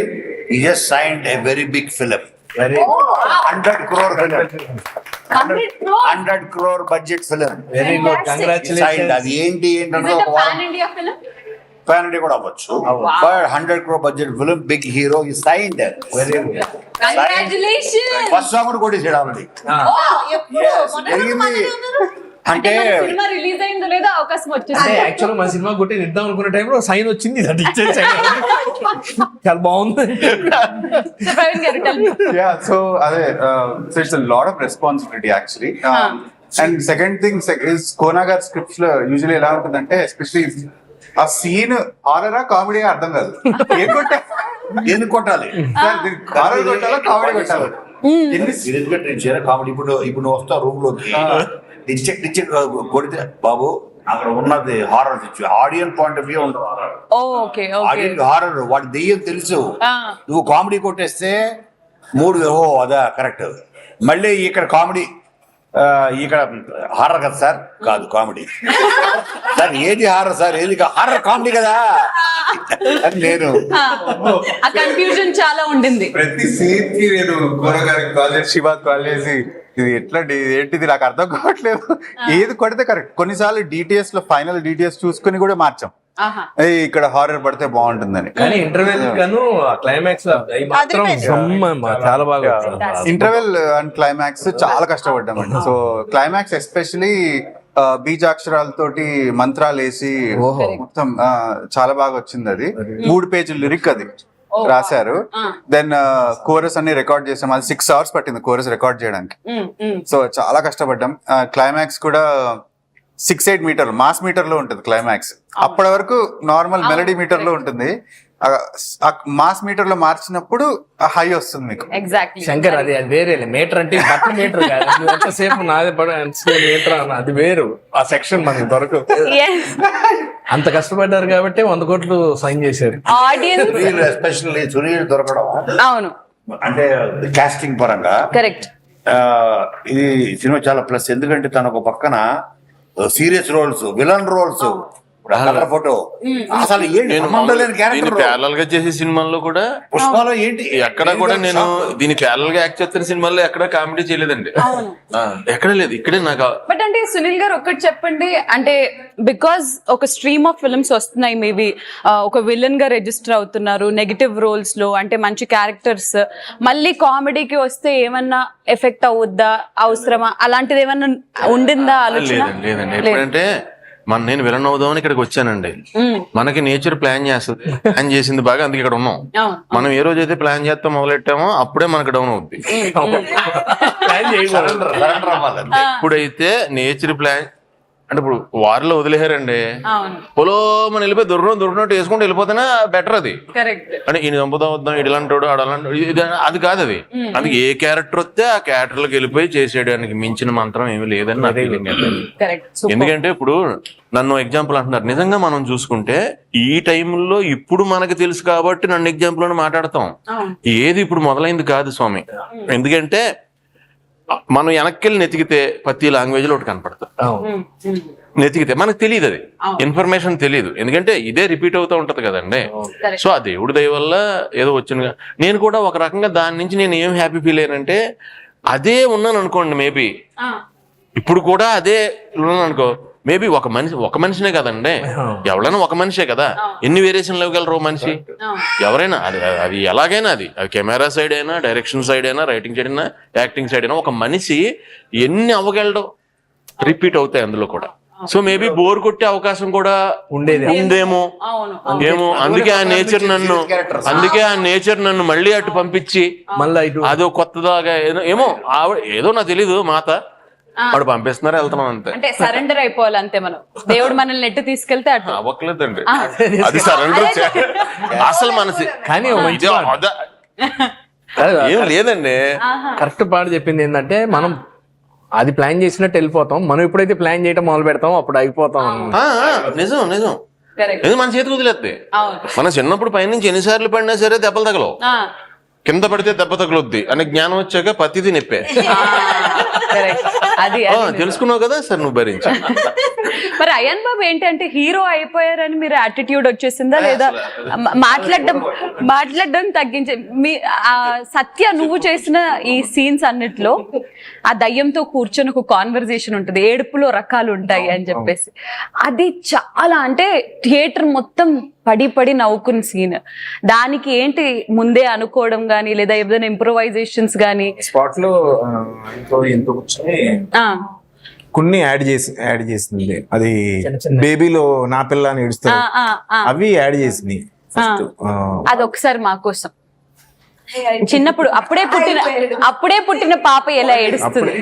ఈ just signed a very big film, 100 crore film. 100 crore budget film. Very good, congratulation. అది ఏంటి ఏంటంటే ఒక వారం ఇండియా ఫిలిం పాన్ ఇండియా కూడా అవ్వచ్చు. But 100 crore budget film, big hero he signed. Congratulation first song కూడా కొట్టేసాడు ఆల్రెడీ. జరిగింది అంటే సినిమా రిలీజ్ అయిందో లేదో అవకాశం అంటే వచ్చింది. యాక్చువల్ మన సినిమా కొట్టి ఇద్దాం అనుకునే టైంలో సైన్ వచ్చింది, అది ఇచ్చేసి చాలా బాగుంది. So, ప్రవీణ్ గారు tell me. yeah, so అదే so it's a lot of responsibility actually. And second thing is Kona గారి స్క్రిప్ట్స్ లో యూజువల్లీ ఎలా ఉంటుందంటే, ఎస్పెషల్లీ ఆ సీన్ హారరా కామెడీ అర్థం కాదు, ఎందుకు కొట్టాలి, హారర్ కొట్టాలా కామెడీ కొట్టాలి. ఎన్ని సీరియస్ గా ట్రీట్ చేయాలి కామెడీ. ఇప్పుడు నువ్వు వస్తావు రూమ్ లోకి, డిచెక్ కొడితే బాబు అక్కడ ఉన్నది horror situation, audience point of view ఉంటుంది. ఓకే ఓకే ఆడియన్స్ హారర్, వాడి దెయ్యం తెలుసు. నువ్వు కామెడీ కొట్టేస్తే మూడు అదా కరెక్ట్. మళ్ళీ ఇక్కడ కామెడీ, ఇక్కడ హారర్ కదా సార్, కాదు కామెడీ సార్, ఏది హారర్ సార్, ఏది హారర్ కామెడీ కదా అని నేను. ఆ కన్ఫ్యూజన్ చాలా ఉండింది. ప్రతి సీన్ కి నేను కోనా గారికి కాల్ చేసి, శివాకి కాల్ చేసి, ఇది ఎట్లా ఏంటిది నాకు అర్థం కావట్లేదు, ఏది కొడితే కరెక్ట్. కొన్నిసార్లు డిటిఎస్ లో ఫైనల్ డిటిఎస్ చూసుకుని కూడా మార్చాం, ఆహా ఇక్కడ హారర్ పడితే బాగుంటుందని. కానీ ఇంటర్వెల్ గాను క్లైమాక్స్ మాత్రం చాలా బాగా వచ్చింది. ఇంటర్వెల్ అండ్ క్లైమాక్స్ చాలా కష్టపడ్డామండి. సో క్లైమాక్స్ ఎస్పెషలీ బీజాక్షరాలతోటి మంత్రాలు వేసి మొత్తం చాలా బాగా వచ్చింది. అది 3 పేజీల లిరిక్ అది రాశారు. దెన్ కోరస్ అన్ని రికార్డ్ చేసాం, అది 6 hours పట్టింది కోరస్ రికార్డ్ చేయడానికి. సో చాలా కష్టపడ్డాం. క్లైమాక్స్ కూడా 6-8 మీటర్లు మాస్ మీటర్ లో ఉంటుంది క్లైమాక్స్. అప్పటి వరకు నార్మల్ మెలడీ మీటర్ లో ఉంటుంది, మాస్ మీటర్ లో మార్చినప్పుడు హై వస్తుంది మీకు. ఎగ్జాక్ట్లీ శంకర్, అది వేరే మీటర్ అంటే బట్టల మీటర్ కాదు, నువ్వు ఎంతసేపు నాదే పడ ఎంతసేపు మీటర్ అన్న, అది వేరు. ఆ సెక్షన్ మనకి దొరకదు. అంత కష్టపడ్డారు కాబట్టి 100 కోట్లు సైన్ చేశారు ఆడియన్స్. ఎస్పెషల్లీ సునీల్ దొరకడం, అవును అంటే కాస్టింగ్ పరంగా కరెక్ట్. ఇది సినిమా చాలా ప్లస్. ఎందుకంటే తన ఒక పక్కన serious roles, villain roles, photo అసలు ఏంటి సంబంధం లేని క్యారెక్టర్. ప్యారల్ గా చేసే సినిమాల్లో కూడా పుష్పలో ఏంటి ఎక్కడ కూడా నేను దీని ప్యారల్ గా యాక్ట్ చేస్తున్న సినిమాల్లో ఎక్కడ కామెడీ చేయలేదండి, ఎక్కడ లేదు. ఇక్కడే నాకు బట్ అంటే సునీల్ గారు ఒక్కటి చెప్పండి, అంటే బికాజ్ ఒక స్ట్రీమ్ ఆఫ్ ఫిల్మ్స్ వస్తున్నాయి, మేబీ ఒక విలన్ గా రిజిస్టర్ అవుతున్నారు నెగటివ్ రోల్స్ లో, అంటే మంచి క్యారెక్టర్స్, మళ్ళీ కామెడీకి వస్తే ఏమన్నా ఎఫెక్ట్ అవుద్దా, అవసరమా, అలాంటిది ఏమన్నా ఉండిందా ఆలోచన? లేదండి. ఎప్పుడంటే నేను విలన్ అవుదామని ఇక్కడికి వచ్చానండి. మనకి నేచర్ ప్లాన్ చేస్తుంది, ప్లాన్ చేసింది బాగా, అందుకే ఇక్కడ ఉన్నాం. మనం ఏ రోజైతే ప్లాన్ చేస్తాం మొదలెట్టామో అప్పుడే మనకు డౌన్ అవుద్ది. ఇప్పుడైతే నేచర్ ప్లాన్ అంటే ఇప్పుడు వారిలో వదిలేహారండి, పొలో మనం వెళ్ళిపోయి దొరికినట్టు వేసుకుంటూ వెళ్ళిపోతేనే బెటర్. అది అంటే ఈయన చంపుతా వద్దాం, ఇటు ఇలాంటోడు ఆడాలంటే అది కాదు. అది అందుకే ఏ క్యారెక్టర్ వస్తే ఆ క్యారెక్టర్లకు వెళ్ళిపోయి చేసేయడానికి మించిన మంత్రం ఏమీ లేదని నా ఫీలింగ్. ఎందుకంటే ఇప్పుడు నన్ను ఎగ్జాంపుల్ అంటున్నారు, నిజంగా మనం చూసుకుంటే ఈ టైంలో ఇప్పుడు మనకు తెలుసు కాబట్టి నన్ను ఎగ్జాంపుల్ అని మాట్లాడతాం. ఏది ఇప్పుడు మొదలైంది కాదు స్వామి. ఎందుకంటే మనం వెనక్కి నెతికితే ప్రతి లాంగ్వేజ్ లో ఒకటి కనపడతాం, నెతికితే మనకు తెలియదు, అది ఇన్ఫర్మేషన్ తెలియదు. ఎందుకంటే ఇదే రిపీట్ అవుతూ ఉంటది కదండి. సో ఆ దేవుడి దయ వల్ల ఏదో వచ్చింది. నేను కూడా ఒక రకంగా దాని నుంచి నేను ఏం హ్యాపీ ఫీల్ అయ్యానంటే, అదే ఉన్నాను అనుకోండి, మేబీ ఇప్పుడు కూడా అదే ఉన్నాను అనుకో, మేబీ ఒక మనిషినే కదండి, ఎవరైనా ఒక మనిషే కదా, ఎన్ని వేరియేషన్లు ఇవ్వగలరు మనిషి ఎవరైనా. అది ఎలాగైనా, అది కెమెరా సైడ్ అయినా, డైరెక్షన్ సైడ్ అయినా, రైటింగ్ సైడ్ అయినా, యాక్టింగ్ సైడ్ అయినా, ఒక మనిషి ఎన్ని అవ్వగలడు రిపీట్ అవుతాయి అందులో కూడా. సో మేబీ బోర్ కొట్టే అవకాశం కూడా ఉందేమో ఏమో. అందుకే ఆ నేచర్ నన్ను మళ్ళీ అటు పంపించి అదో కొత్తదాగా ఏమో ఏదో నాకు తెలీదు, మాత వాడు పంపిస్తున్నారు, వెళ్తున్నాం అంతే. అంటే సరెండర్ అయిపోవాలి అంతే. మనం దేవుడు మనల్ని నెట్టు తీసుకెళ్తే అటు అవ్వట్లేదండి, అది సరెండర్ అసలు మనసి. కానీ ఏం లేదండి, కరెక్ట్ పాట చెప్పింది ఏంటంటే, మనం అది ప్లాన్ చేసినట్టు వెళ్ళిపోతాం, మనం ఎప్పుడైతే ప్లాన్ చేయడం మొదలు పెడతాం అప్పుడు అయిపోతాం. నిజం నిజం. Correct. ఇది మన చేతికి వదిలేస్తే. అవును. మన చిన్నప్పుడు పైనుంచి ఎన్నిసార్లు పడినా సరే దెబ్బలు తగలవు, కింద పడితే దెబ్బ తగలొద్ది అనే జ్ఞానం వచ్చాక ప్రతిదీ నొప్పే. అది తెలుసుకున్నావు కదా సార్, నువ్వు భరించి. మరి అయాన్ బాబు ఏంటంటే హీరో అయిపోయారని మీరు యాటిట్యూడ్ వచ్చేసిందా లేదా మాట్లాడడం తగ్గించే మీ సత్య నువ్వు చేసిన ఈ సీన్స్ అన్నిట్లో ఆ దయ్యంతో కూర్చొని ఒక కాన్వర్జేషన్ ఉంటుంది, ఏడుపులో రకాలు ఉంటాయి అని చెప్పేసి, అది చాలా అంటే థియేటర్ మొత్తం పడి నవ్వుకున్న సీన్. దానికి ఏంటి ముందే అనుకోవడం గానీ లేదా ఏదైనా ఇంప్రూవైజేషన్స్ గానీ స్పాట్ లో ఎంత కూర్చొని కొన్ని యాడ్ చేసింది. అది బేబీలో నా పిల్ల అని ఏడుస్తారు, అవి యాడ్ చేసింది. అది ఒకసారి మా కోసం చిన్నప్పుడు అప్పుడే పుట్టిన పాప ఎలా ఏడుస్తుంది,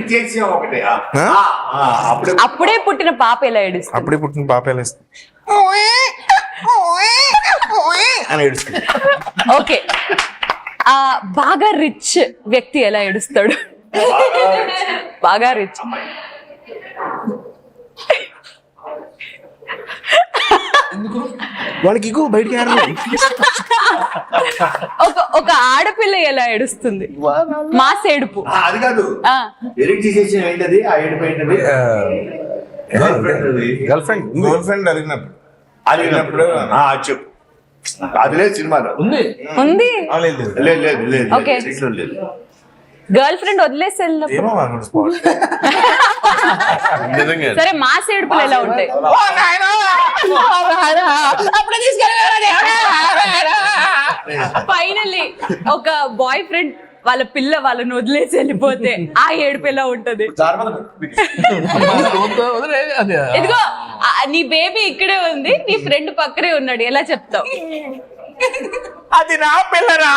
అప్పుడే పుట్టిన పాప ఎలా ఏడుస్తుంది, అప్పుడే పుట్టిన పాప ఎలా ఏడుస్తుంది అని ఏడుస్తుంది. ఓకే, బాగా రిచ్ వ్యక్తి ఎలా ఏడుస్తాడు? బాగా రిచ్ వాళ్ళకి బయటికి ఒక ఆడపిల్ల ఎలా ఏడుస్తుంది? మాస్ ఏడుపు. అది కాదు, ఎడిట్ చేసేసిన ఏంటది, ఆ ఏడుపు ఏంటది? గర్ల్ ఫ్రెండ్ అడిగినప్పుడు చెప్పు. అది లేదు సినిమాలో ఉంది. లేదు. ఓకే, గర్ల్ ఫ్రెండ్ వదిలేసి సరే, మాస్ ఏడుపులు ఎలా ఉంటాయి? ఫైనల్లీ ఒక బాయ్ ఫ్రెండ్ వాళ్ళ పిల్ల వాళ్ళని వదిలేసి వెళ్ళిపోతే ఆ ఏడుపు ఎలా ఉంటది? ఇదిగో నీ బేబీ ఇక్కడే ఉంది, నీ ఫ్రెండ్ పక్కనే ఉన్నాడు, ఎలా చెప్తావు? అది నా పిల్లరా.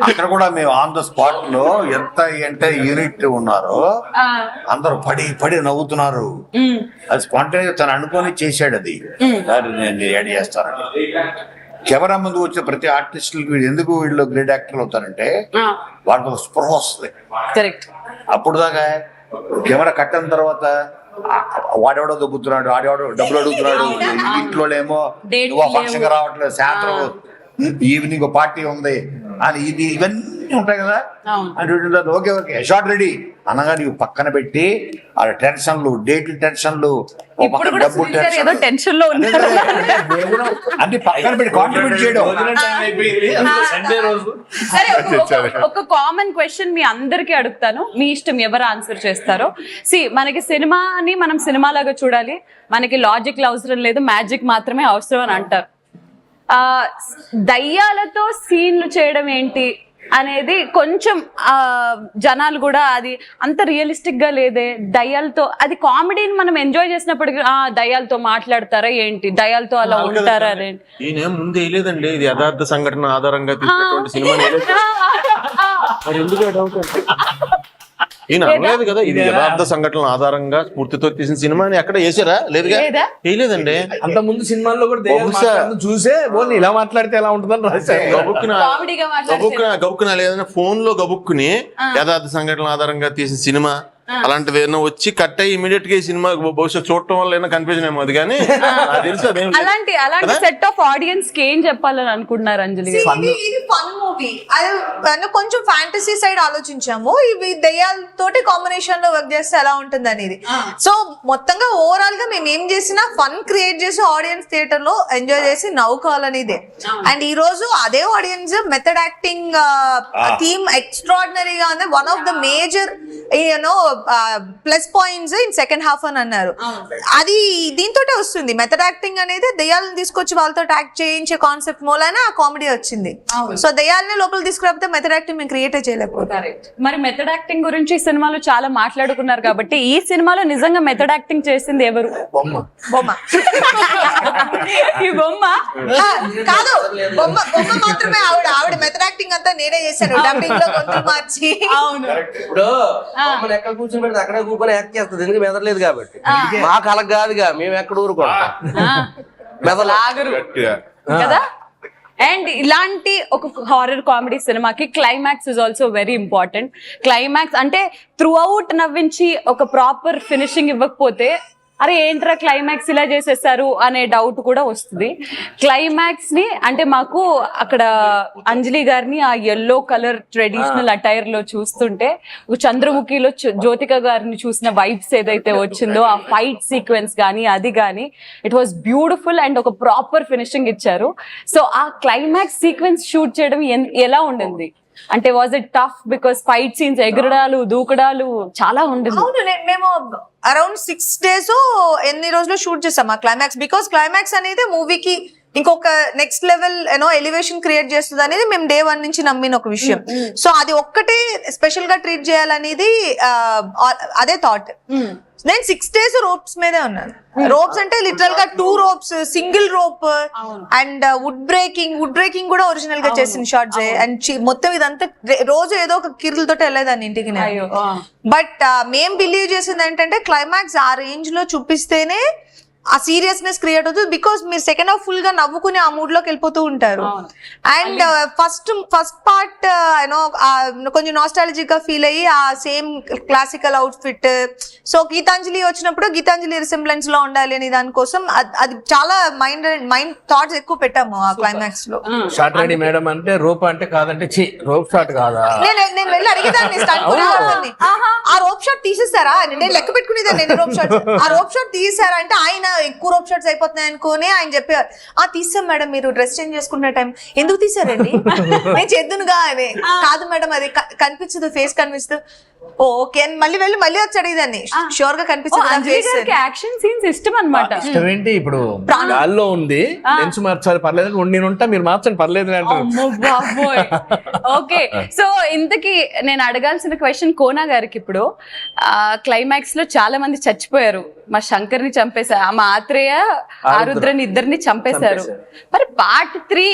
అక్కడ కూడా మేము ఆన్ ద స్పాట్ లో ఎంత అంటే యూనిట్ ఉన్నారో అందరూ పడి నవ్వుతున్నారు. అది స్పాంటేనియస్ తను అనుకొని చేశాడు. అది నేను యాడ్ చేస్తానని కెమెరా ముందు వచ్చే ప్రతి ఆర్టిస్టులకి ఎందుకు వీళ్ళు గ్రేట్ యాక్టర్లు అవుతారంటే వాళ్ళకి ఒక స్పృహ వస్తుంది. అప్పుడు దాకా కెమెరా కట్టిన తర్వాత వాడెవడో దొబ్బుతున్నాడు, ఆడెవడో డబ్బులు అడుగుతున్నాడు, ఇంట్లో ఏమో ఫంక్షన్ రావట్లేదు, సాయంత్రం ఈవినింగ్ పార్టీ ఉంది అని ఇవన్నీ ఉంటాయి కదా. అంటే ఓకే షార్ట్ రెడీ అనగా నీవు పక్కన పెట్టి ఆ టెన్షన్లు, డేట్లు టెన్షన్లు, డబ్బు టెన్షన్ లో అన్ని పక్కన పెట్టి కాంట్రిబ్యూట్ చేయడం. ఒక కామన్ క్వశ్చన్ మీ అందరికీ అడుగుతాను, మీ ఇష్టం ఎవరు ఆన్సర్ చేస్తారో. మనకి సినిమాని మనం సినిమాలాగా చూడాలి, మనకి లాజిక్ అవసరం లేదు, మ్యాజిక్ మాత్రమే అవసరం అని అంటారు. దయ్యాలతో సీన్లు చేయడం ఏంటి అనేది కొంచెం జనాలు కూడా అది అంత రియలిస్టిక్ గా లేదే, దయ్యాలతో అది కామెడీని మనం ఎంజాయ్ చేసినప్పటికీ దయ్యాలతో మాట్లాడతారా ఏంటి, దయ్యాలతో అలా ఉంటారా అనేది ఈయన ముందు వేయలేదండి. ఇది యథార్థ సంఘటన ఆధారంగా తీసుకున్నటువంటి సినిమా. ఈయన అనలేదు కదా ఇది యథార్థ సంఘటనల ఆధారంగా స్ఫూర్తితో తీసిన సినిమా అని ఎక్కడ వేసారా? లేదుగా, వేయలేదండి. అంత ముందు సినిమాల్లో కూడా చూసే ఇలా మాట్లాడితే ఎలా ఉంటుందని రాశారు. గబుక్కున లేదన్నా ఫోన్ లో గబుక్కుని యథార్థ సంఘటనల ఆధారంగా తీసిన సినిమా అలాంటిది ఏదైనా వచ్చి కట్ అయ్యి ఇమీడియట్ గా ఈ సినిమా బహుశా చూడటం వల్ల ఏమైనా కన్ఫ్యూజన్ ఏమో, అది కానీ తెలుసు. అలాంటి సెట్ ఆఫ్ ఆడియన్స్ కి ఏం చెప్పాలని అనుకుంటున్నారు అంజలి? ఇది ఫన్ మూవీ, అది కొంచెం ఫ్యాంటసీ సైడ్ ఆలోచించాము. ఇవి దయ్యాలతోటి కాంబినేషన్ లో వర్క్ చేస్తే ఎలా ఉంటుంది అనేది. సో మొత్తంగా ఓవరాల్ గా మేము ఏం చేసినా ఫన్ క్రియేట్ చేసి ఆడియన్స్ థియేటర్ లో ఎంజాయ్ చేసి నవ్వుకోవాలనేదే. అండ్ ఈ రోజు అదే ఆడియన్స్ మెథడ్ యాక్టింగ్ థీమ్ ఎక్స్ట్రాడినరీగా ఉంది. One of the major plus points in second half అని అన్నారు. అది దీంతో వస్తుంది. మెథడ్ యాక్టింగ్ అనేది దయ్యాలను తీసుకొచ్చి వాళ్ళతో యాక్ట్ చేయించే కాన్సెప్ట్ మూలన ఆ కామెడీ వచ్చింది. సో దయ్యాలని లోపల తీసుకురాకపోతే మెథడ్ యాక్టింగ్ మేము క్రియేట్ చేయలేకపోతాం. మరి మెథడ్ యాక్టింగ్ గురించి ఈ సినిమాలో చాలా మాట్లాడుకున్నారు కాబట్టి ఈ సినిమాలో నిజంగా మెథడ్ యాక్టింగ్ చేసింది ఎవరు? బొమ్మ ఈ బొమ్మ కాదు, బొమ్మ మాత్రమే. ఆవిడ మెథడ్ యాక్టింగ్ అంతా నేనే చేశాను, డబ్బింగ్ లో గొంతులు మార్చి. అవును, ఇప్పుడు ఎక్కడ కూర్చొని పెడితే అక్కడే కూర్చొని యాక్ట్ చేస్తుంది, ఎందుకు మెదలేదు కాబట్టి. మా కళకు కాదుగా, మేము ఎక్కడ ఊరుకోండి మెదలాగరు కదా. అండ్ ఇలాంటి ఒక హారర్ కామెడీ సినిమాకి climax is also very important. Climax అంటే త్రూ అవుట్ నవ్వించి ఒక ప్రాపర్ ఫినిషింగ్ ఇవ్వకపోతే అరే ఏంట్రా క్లైమాక్స్ ఇలా చేసేసారు అనే డౌట్ కూడా వస్తుంది. క్లైమాక్స్ ని అంటే మాకు అక్కడ అంజలి గారిని ఆ యెల్లో కలర్ ట్రెడిషనల్ అటైర్ లో చూస్తుంటే చంద్రముఖిలో జ్యోతిక గారిని చూసిన వైబ్స్ ఏదైతే వచ్చిందో ఆ ఫైట్ సీక్వెన్స్ కానీ అది కానీ ఇట్ వాస్ బ్యూటిఫుల్ అండ్ ఒక ప్రాపర్ ఫినిషింగ్ ఇచ్చారు. సో ఆ క్లైమాక్స్ సీక్వెన్స్ షూట్ చేయడం ఎలా ఉండింది అంటే was it tough because fight scenes ఎగరడాలు దూకడాలు చాలా ఉండింది. అవును, మేము అరౌండ్ 6 days ఎన్ని రోజులు షూట్ చేసాం ఆ క్లైమాక్స్. బికాస్ క్లైమాక్స్ అనేది మూవీకి ఇంకొక నెక్స్ట్ లెవెల్ ఎలివేషన్ క్రియేట్ చేస్తుంది అనేది మేము day 1 నుంచి నమ్మిన ఒక విషయం. సో అది ఒక్కటే స్పెషల్ గా ట్రీట్ చేయాలనేది అదే థాట్. నేను 6 days రోప్స్ మీదే ఉన్నాను. రోప్స్ అంటే లిటరల్ గా 2 ropes, single rope and wood breaking కూడా ఒరిజినల్ గా చేసిన షార్ట్స్. అండ్ మొత్తం ఇదంతా రోజు ఏదో ఒక కిర్లతో వెళ్ళేదాన్ని ఇంటికి. బట్ మేం బిలీవ్ చేసింది ఏంటంటే క్లైమాక్స్ ఆ రేంజ్ లో చూపిస్తేనే ఆ సీరియస్నెస్ క్రియేట్ అవుతుంది. బికాస్ మీరు సెకండ్ హాఫ్ ఫుల్ గా నవ్వుకుని ఆ మూడ్ లోకి వెళ్ళిపోతూ ఉంటారు. అండ్ ఫస్ట్ పార్ట్ యూనో కొంచెం నాస్టాలజిక్ గా ఫీల్ అయ్యి ఆ same classical outfit. So Geethanjali వచ్చినప్పుడు గీతాంజలి రిసెంబ్లెన్స్ లో ఉండాలి అని దానికోసం అది చాలా మైండ్ థాట్స్ ఎక్కువ పెట్టాము ఆ క్లైమాక్స్ లో. షార్ట్ రెడీ మేడం అంటే రోప్ అంటే కాదంటే రోప్ షాట్ కాదా? నేను వెళ్ళి అడిగేదాన్ని ఆ రోప్ షాట్ తీసేస్తారా, నేను లెక్క పెట్టుకునేదాన్ని ఎన్ని రోప్ షాట్స్. ఆ రోప్ షాట్ తీసేసారా అంటే ఆయన ఎక్కువ రోప్ షాట్స్ అయిపోతున్నాయి అనుకుని ఆయన చెప్పారు తీసాం మేడం మీరు డ్రెస్ చేంజ్ చేసుకునే టైం. ఎందుకు తీసారండి? నేను చేద్దునుగా అని. కాదు మేడం అది కనిపించదు, ఫేస్ కనిపిస్తూ. ఓకే మళ్ళీ వచ్చి అడిగేదాన్ని షూర్ గా కనిపించదు. యాక్షన్ సీన్స్ ఇష్టం అన్నమాట. ఇష్టం ఏంటి ఇప్పుడు గాల్లో ఉంది లెన్స్ మార్చాలి పర్లేదు, నేను ఉంటా మీరు మార్చండి పర్లేదు అంటారు. ఓకే, సో ఇంతకీ నేను అడగాల్సిన క్వశ్చన్ కోనా గారికి. ఇప్పుడు క్లైమాక్స్ లో చాలా మంది చచ్చిపోయారు. మా శంకర్ ని చంపేశారు, మా ఆత్రేయ ఆరుద్రని ఇద్దరిని చంపేశారు. మరి పార్ట్ 3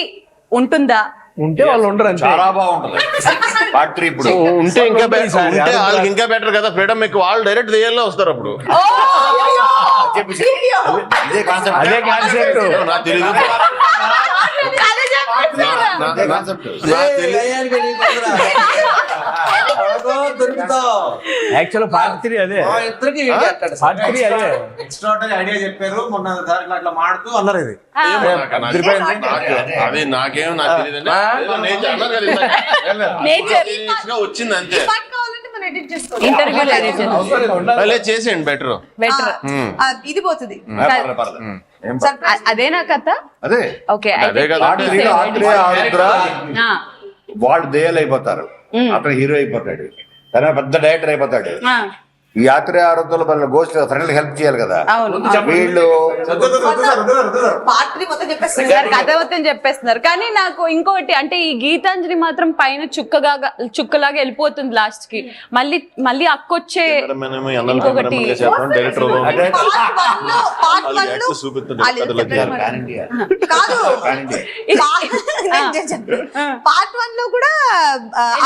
ఉంటుందా? ఉంటే వాళ్ళు ఉండరు. చాలా బాగుంటుంది పార్ట్ 3. ఇప్పుడు ఉంటే ఇంకా ఉంటే వాళ్ళకి ఇంకా బెటర్ కదా, ఫ్రీడమ్ మీకు వాళ్ళు డైరెక్ట్ థియేటర్లో వస్తారు అప్పుడు. ఇదే కాన్సెప్ట్. అదే కాన్సెప్ట్ నాకు తెలియదు. యాక్చువల్ పార్ట్ 3 అదే. పార్ట్ 3 అదే ఎక్స్ట్రాడనరీ ఐడియా చెప్పారు మొన్న దాంట్లో అట్లా మాడుతూ అన్నారు. ఇది అది నాకేం నాకు తెలియదండి. వచ్చింది అంతే. ఇంటర్వ్యూ చేసేయండి బెటర్. ఇది పోతుంది. అదేనా కథ? అదే ఓకే, అదే కదా. వాళ్ళు దయ్యాలు అయిపోతారు, అతను హీరో అయిపోతాడు, తన పెద్ద డైరెక్టర్ అయిపోతాడు. ఈ యాత్ర ఆరోగ్యంలో వాళ్ళ గోస్ట్ ఫ్రెండ్ హెల్ప్ చేయాలి కదా వీళ్ళు. కథ మొత్తం చెప్పేస్తున్నారు. కానీ నాకు ఇంకోటి అంటే ఈ గీతాంజలి మాత్రం పైన చుక్కలాగా వెళ్ళిపోతుంది లాస్ట్ కి. మళ్ళీ అక్కొచ్చే ఇంకొకటి పార్ట్ 1 లో కూడా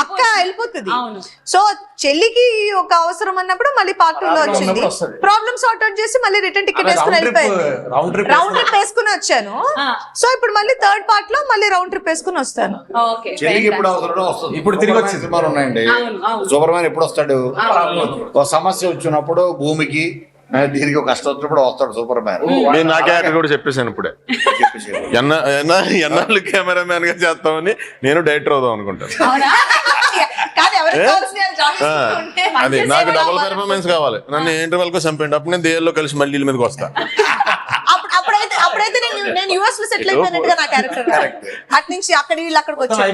అక్క వెళ్ళిపోతుంది. సో చెల్లికి ఒక అవసరం అన్నప్పుడు మళ్ళీ పార్ట్ 2 లో వచ్చింది. ప్రాబ్లమ్ సార్ట్ అవుట్ చేసి మళ్ళీ రిటర్న్ టికెట్ వేసుకుని వెళ్ళిపోయింది. రౌండ్ ట్రిప్ వేసుకుని వచ్చాను. సో ఇప్పుడు మళ్ళీ థర్డ్ పార్ట్ లో మళ్ళీ రౌండ్ ట్రిప్ వేసుకుని వస్తాను. చెల్లికి ఎప్పుడు అవసరం వస్తుంది. ఇప్పుడు తిరిగి వచ్చి సినిమాలు ఉన్నాయండి. సూపర్ మ్యాన్ ఎప్పుడు వస్తాడు? ఒక సమస్య వచ్చినప్పుడు, భూమికి దీనికి ఒక కష్టం వచ్చినప్పుడు వస్తాడు సూపర్ మ్యాన్. నేను నా క్యారెక్టర్ కూడా చెప్పేశాను ఇప్పుడే. ఎన్నాళ్ళు కెమెరా మ్యాన్ గా చేస్తామని నేను డైరెక్టర్ అవుదాం అనుకుంటాను. అది నాకు డబుల్ పెర్ఫార్మెన్స్ కావాలి. నన్ను ఇంటర్వెల్ కు చంపండి, అప్పుడు నేను దేల్లో కలిసి మళ్ళీ మీదకి వస్తా. అప్పుడైతే నేను యుఎస్ లో సెటిల్ అయిపోయినట్టుగా నా క్యారెక్టర్. అటు నుంచి అక్కడి వీళ్ళు అక్కడికి వచ్చాను.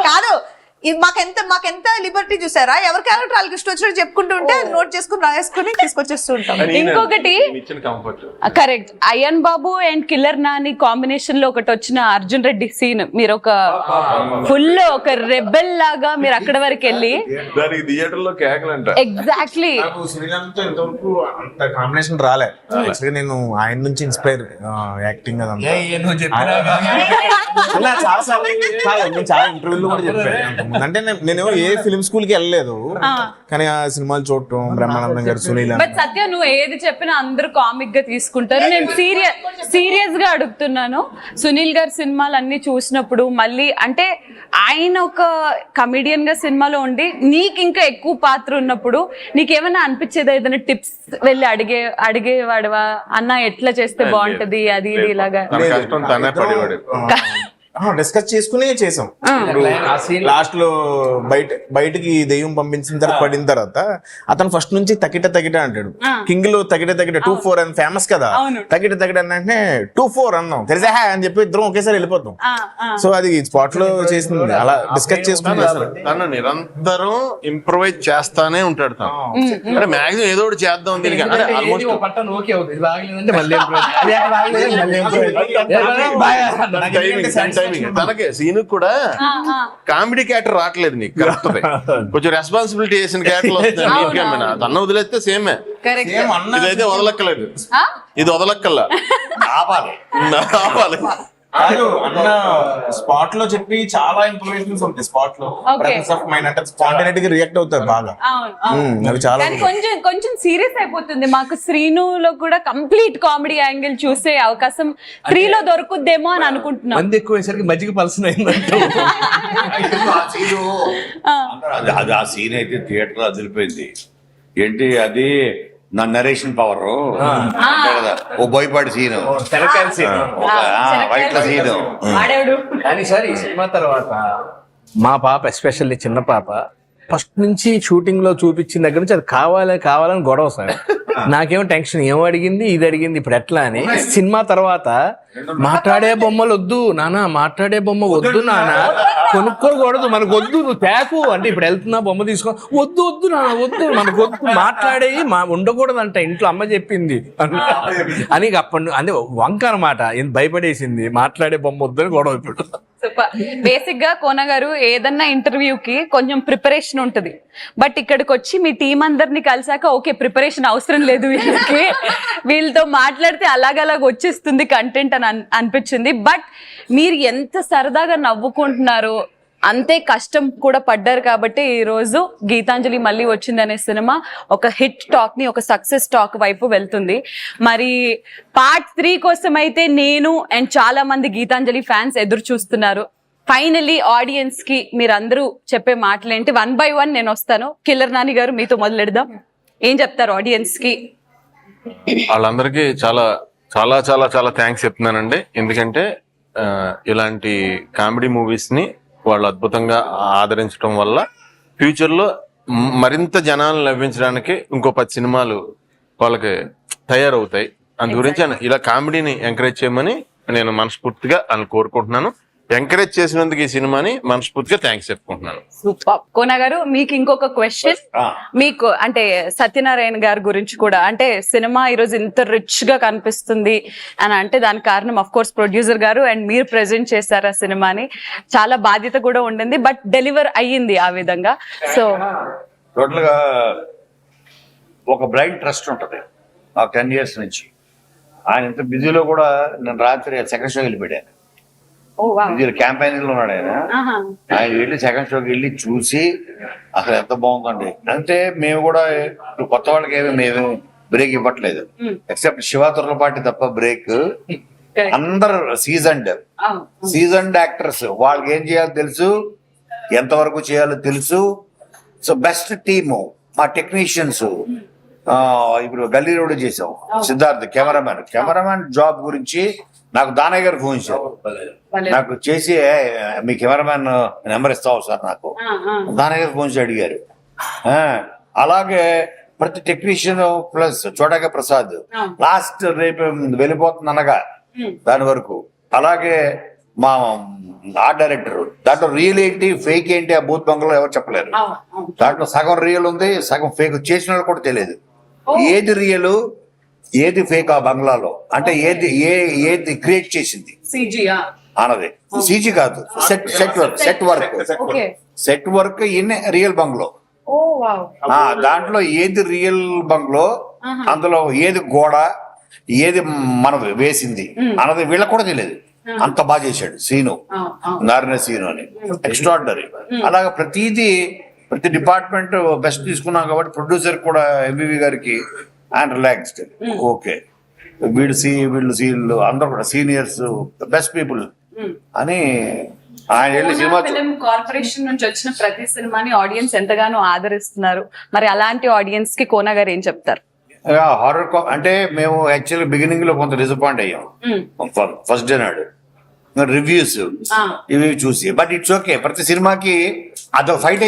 కాదు, మాకెంత లిబర్టీ చూసారా? ఎవరి క్యారెక్టర్ వాళ్ళకి ఇష్టం వచ్చినట్టు చెప్పుకుంటూ ఉంటే నోట్ చేసుకుని రాసుకుని తీసుకొచ్చేస్తూ ఉంటాం. ఇంకొకటి correct, Ayaan Babu and killer Nani combination లో ఒకటి వచ్చిన అర్జున్ రెడ్డి సీన్, మీరు ఒక ఫుల్ ఒక రెబెల్ లాగా మీరు అక్కడ వరకు వెళ్ళి దానికి థియేటర్ లో కేకలంట. ఎగ్జాక్ట్లీ. శ్రీరామ్తో ఇంతవరకు అంత కాంబినేషన్ రాలే. యాక్చువల్గా నేను ఆయన నుంచి ఇన్స్పైర్ యాక్టింగ్ అదంతా చాలా ఇంటర్వ్యూలు కూడా చెప్పాను. అంటే నేను ఏ ఫిల్మ్ స్కూల్ కి వెళ్ళలేదు, కానీ ఆ సినిమాలు చూడటం, బ్రహ్మానందం గారు, సునీల్ బట్ సత్య నువ్వు ఏది చెప్పినా అందరూ కామిక్ గా తీసుకుంటారు. నేను సీరియస్ గా అడుగుతున్నాను. సునీల్ గారి సినిమాలు అన్ని చూసినప్పుడు మళ్ళీ అంటే ఆయన ఒక కమిడియన్ గా సినిమాలో ఉండి నీకు ఇంకా ఎక్కువ పాత్ర ఉన్నప్పుడు నీకేమైనా అనిపించేది, ఏదైనా టిప్స్ వెళ్ళి అడిగేవాడువా అన్న ఎట్లా చేస్తే బాగుంటది అది ఇది ఇలాగా? తన కష్టం తనే పడేవాడు. డిస్కస్ చేసుకునే చేసాం. ఇప్పుడు లాస్ట్ లో బయటికి దెయ్యం పంపించిన తర్వాత పడిన తర్వాత అతను ఫస్ట్ నుంచి తకిట అంటాడు. కింగ్ లో తకిట 2-4 అని ఫేమస్ కదా. తకిట అంటే 2-4 అన్నాం తెలిసా అని చెప్పి ఇద్దరం ఒకేసారి వెళ్ళిపోతాం. సో అది స్పాట్ లో చేసింది, అలా డిస్కస్ చేసుకుని తను నిరంతరం ఇంప్రూవైజ్ చేస్తానే ఉంటాడు. తను అంటే మాక్సిమం ఏదో ఒకటి చేద్దాం దీనికి అంటే ఆల్మోస్ట్ తనకే సీన్ కూడా కామెడీ క్యారెక్టర్ రావట్లేదు నీకు. కరెక్ట్ కొంచెం రెస్పాన్సిబిలిటీ చేసిన క్యారెక్టర్ వస్తుంది. తన వదిలేస్తే సేమే, ఇదైతే వదలక్కలేదు, ఇది వదలక్కల్లా ఆపాలి. అన్న స్పాట్ లో చెప్పి చాలా ఇన్ఫర్మేషన్స్ ఉంటాయి. స్పాట్ లో ప్రెసెన్స్ ఆఫ్ మైండ్ అంటే స్పాంటేనిటీకి రియాక్ట్ అవుతారు బాగా. అవి చాలా కొంచెం సీరియస్ అయిపోతుంది. మాకు శ్రీనులో కూడా కంప్లీట్ కామెడీ యాంగిల్ చూసే అవకాశం 3లో దొరుకుద్దేమో అని అనుకుంటున్నాం. మంది ఎక్కువేసరికి మజ్జిగ పలసన అయిందంటే అది ఆ సీన్ అయితే థియేటర్ అదిలిపోయింది. ఏంటి అది నా నరేషన్ పవర్ కదా, ఓ బోయపాటి సీన్, వైట్ల సీన్. కానీ సార్ ఈ సినిమా తర్వాత మా పాప, ఎస్పెషల్లీ చిన్న పాప, ఫస్ట్ నుంచి షూటింగ్ లో చూపించిన దగ్గర నుంచి అది కావాలని గొడవ సార్. నాకేమో టెన్షన్, ఏమో అడిగింది, ఇది అడిగింది, ఇప్పుడు ఎట్లా అని. సినిమా తర్వాత మాట్లాడే బొమ్మలు వద్దు నానా, మాట్లాడే బొమ్మ వద్దు నానా, కొనుక్కోకూడదు, మనకు వద్దు, నువ్వు తేకు అంటే ఇప్పుడు వెళ్తున్నా బొమ్మ తీసుకో, వద్దు నాన్న వద్దు, మనకు వద్దు, మాట్లాడేవి ఉండకూడదు అంట, ఇంట్లో అమ్మ చెప్పింది అని. అప్పటి అంటే వంక అనమాట, భయపడేసింది, మాట్లాడే బొమ్మ వద్దు అని గొడవ. ఇప్పుడు బేసిక్ గా కోన గారు ఏదన్నా ఇంటర్వ్యూకి కొంచెం ప్రిపరేషన్ ఉంటది, బట్ ఇక్కడికి వచ్చి మీ టీం అందరినీ కలిసాక ఓకే ప్రిపరేషన్ అవసరం లేదు వీళ్ళకి, వీళ్ళతో మాట్లాడితే అలాగలాగ వచ్చేస్తుంది కంటెంట్ అని అనిపించింది. బట్ మీరు ఎంత సరదాగా నవ్వుకుంటున్నారో అంతే కష్టం కూడా పడ్డారు కాబట్టి ఈ రోజు గీతాంజలి మళ్ళీ వచ్చింది అనే సినిమా ఒక హిట్ టాక్ ని, ఒక సక్సెస్ టాక్ వైపు వెళ్తుంది. మరి పార్ట్ 3 కోసం అయితే నేను అండ్ చాలా మంది గీతాంజలి ఫ్యాన్స్ ఎదురు చూస్తున్నారు. ఫైనలీ ఆడియన్స్ కి మీరందరూ చెప్పే మాటలేంటి? 1 by 1 నేను వస్తాను. కిల్లర్ నాని గారు మీతో మొదలెడదాం. ఏం చెప్తారు ఆడియన్స్ కి? వాళ్ళందరికీ చాలా చాలా చాలా చాలా థ్యాంక్స్ చెప్తున్నానండి. ఎందుకంటే ఇలాంటి కామెడీ మూవీస్ ని వాళ్ళు అద్భుతంగా ఆదరించడం వల్ల ఫ్యూచర్ లో మరింత జనాలను నవ్వించడానికి ఇంకో 10 సినిమాలు వాళ్ళకి తయారవుతాయి. అందు గురించి ఇలా కామెడీని ఎంకరేజ్ చేయమని నేను మనస్ఫూర్తిగా కోరుకుంటున్నాను. ఎంకరేజ్ చేసినందుకు ఈ సినిమాని మనస్ఫూర్తిగా థ్యాంక్స్ చెప్పుకుంటున్నాను. సూపర్. కోన గారు మీకు ఇంకొక క్వశ్చన్. మీకు అంటే సత్యనారాయణ గారి గురించి కూడా, అంటే సినిమా ఈరోజు ఇంత రిచ్ గా కనిపిస్తుంది అని అంటే దానికి కారణం అఫ్ కోర్స్ ప్రొడ్యూసర్ గారు అండ్ మీరు ప్రెజెంట్ చేశారు ఆ సినిమాని. చాలా బాధ్యత కూడా ఉండింది, బట్ డెలివర్ అయ్యింది ఆ విధంగా. సో టోటల్ గా ఒక బ్లైండ్ ట్రస్ట్ ఉంటది ఆ 10 years నుంచి. ఆయన ఇంత బిజీలో కూడా నేను రాత్రి సెకండ్ షోకి వెళ్ళిపోయాను. క్యాంపెయినింగ్ లో ఉన్నాడు ఆయన వెళ్ళి సెకండ్ షోకి వెళ్ళి చూసి అసలు ఎంత బాగుందండి. అంటే మేము కూడా కొత్త వాళ్ళకి మేము బ్రేక్ ఇవ్వట్లేదు, ఎక్సెప్ట్ శివ తుర్లపాటి తప్ప బ్రేక్. అందరు సీజన్డ్ యాక్టర్స్, వాళ్ళకి ఏం చేయాలో తెలుసు, ఎంతవరకు చేయాలో తెలుసు. సో బెస్ట్ టీము మా టెక్నీషియన్స్. ఇప్పుడు గల్లీ రోడ్ చేసాం, సిద్ధార్థ్ కెమెరామ్యాన్ జాబ్ గురించి నాకు దానయ్య గారు ఫోన్ చేశారు. నాకు చేసి మీ కెమెరామ్యాన్ నెంబర్ ఇస్తావు సార్ నాకు, దానయ్య గారు ఫోన్ చేసి అడిగారు. అలాగే ప్రతి టెక్నీషియన్ ప్లస్ చోటాక ప్రసాద్ లాస్ట్ రేపు వెళ్ళిపోతుంది అనగా దాని వరకు. అలాగే మా ఆర్ట్ డైరెక్టర్, దాంట్లో రియల్ ఏంటి ఫేక్ ఏంటి ఆ బూత్ బంగ్లో ఎవరు చెప్పలేరు. దాంట్లో సగం రియల్ ఉంది, సగం ఫేక్. చేసిన వాళ్ళు కూడా తెలియదు ఏది రియల్ ఏది ఫేక్ ఆ బంగ్లాలో. అంటే ఏది క్రియేట్ చేసింది అన్నది. సీజీ కాదు, set work in real bungalow. దాంట్లో ఏది రియల్ బంగ్లో, అందులో ఏది గోడ ఏది మనం వేసింది అన్నది వీళ్ళకి కూడా తెలియదు. అంత బాగా చేశాడు శ్రీను, నారాయణ శ్రీను అని, ఎక్స్ట్రాడినరీ. అలాగా ప్రతి డిపార్ట్మెంట్ బెస్ట్ తీసుకున్నాం కాబట్టి ప్రొడ్యూసర్ కూడా ఎంవివి గారికి అండ్ రిలాక్స్డ్. ఓకే, వీళ్ళు అందరూ కూడా సీనియర్స్, బెస్ట్ పీపుల్ అని ఆయన వెళ్ళి సినిమా ఫిల్మ్ కార్పొరేషన్ నుంచి వచ్చిన ప్రతి సినిమాని ఆడియన్స్ ఎంతగానో ఆదరిస్తున్నారు. మరి అలాంటి ఆడియన్స్ కి కోన గారు ఏం చెప్తారు? హారర్ అంటే మేము యాక్చువల్లీ బిగినింగ్ లో కొంత డిసప్పాయింట్ అయ్యాం ఫస్ట్ డే నాడు, రివ్యూస్ ఇవి చూసి. బట్ ఇట్స్ ఓకే, ప్రతి సినిమాకి అదొక ఫైట్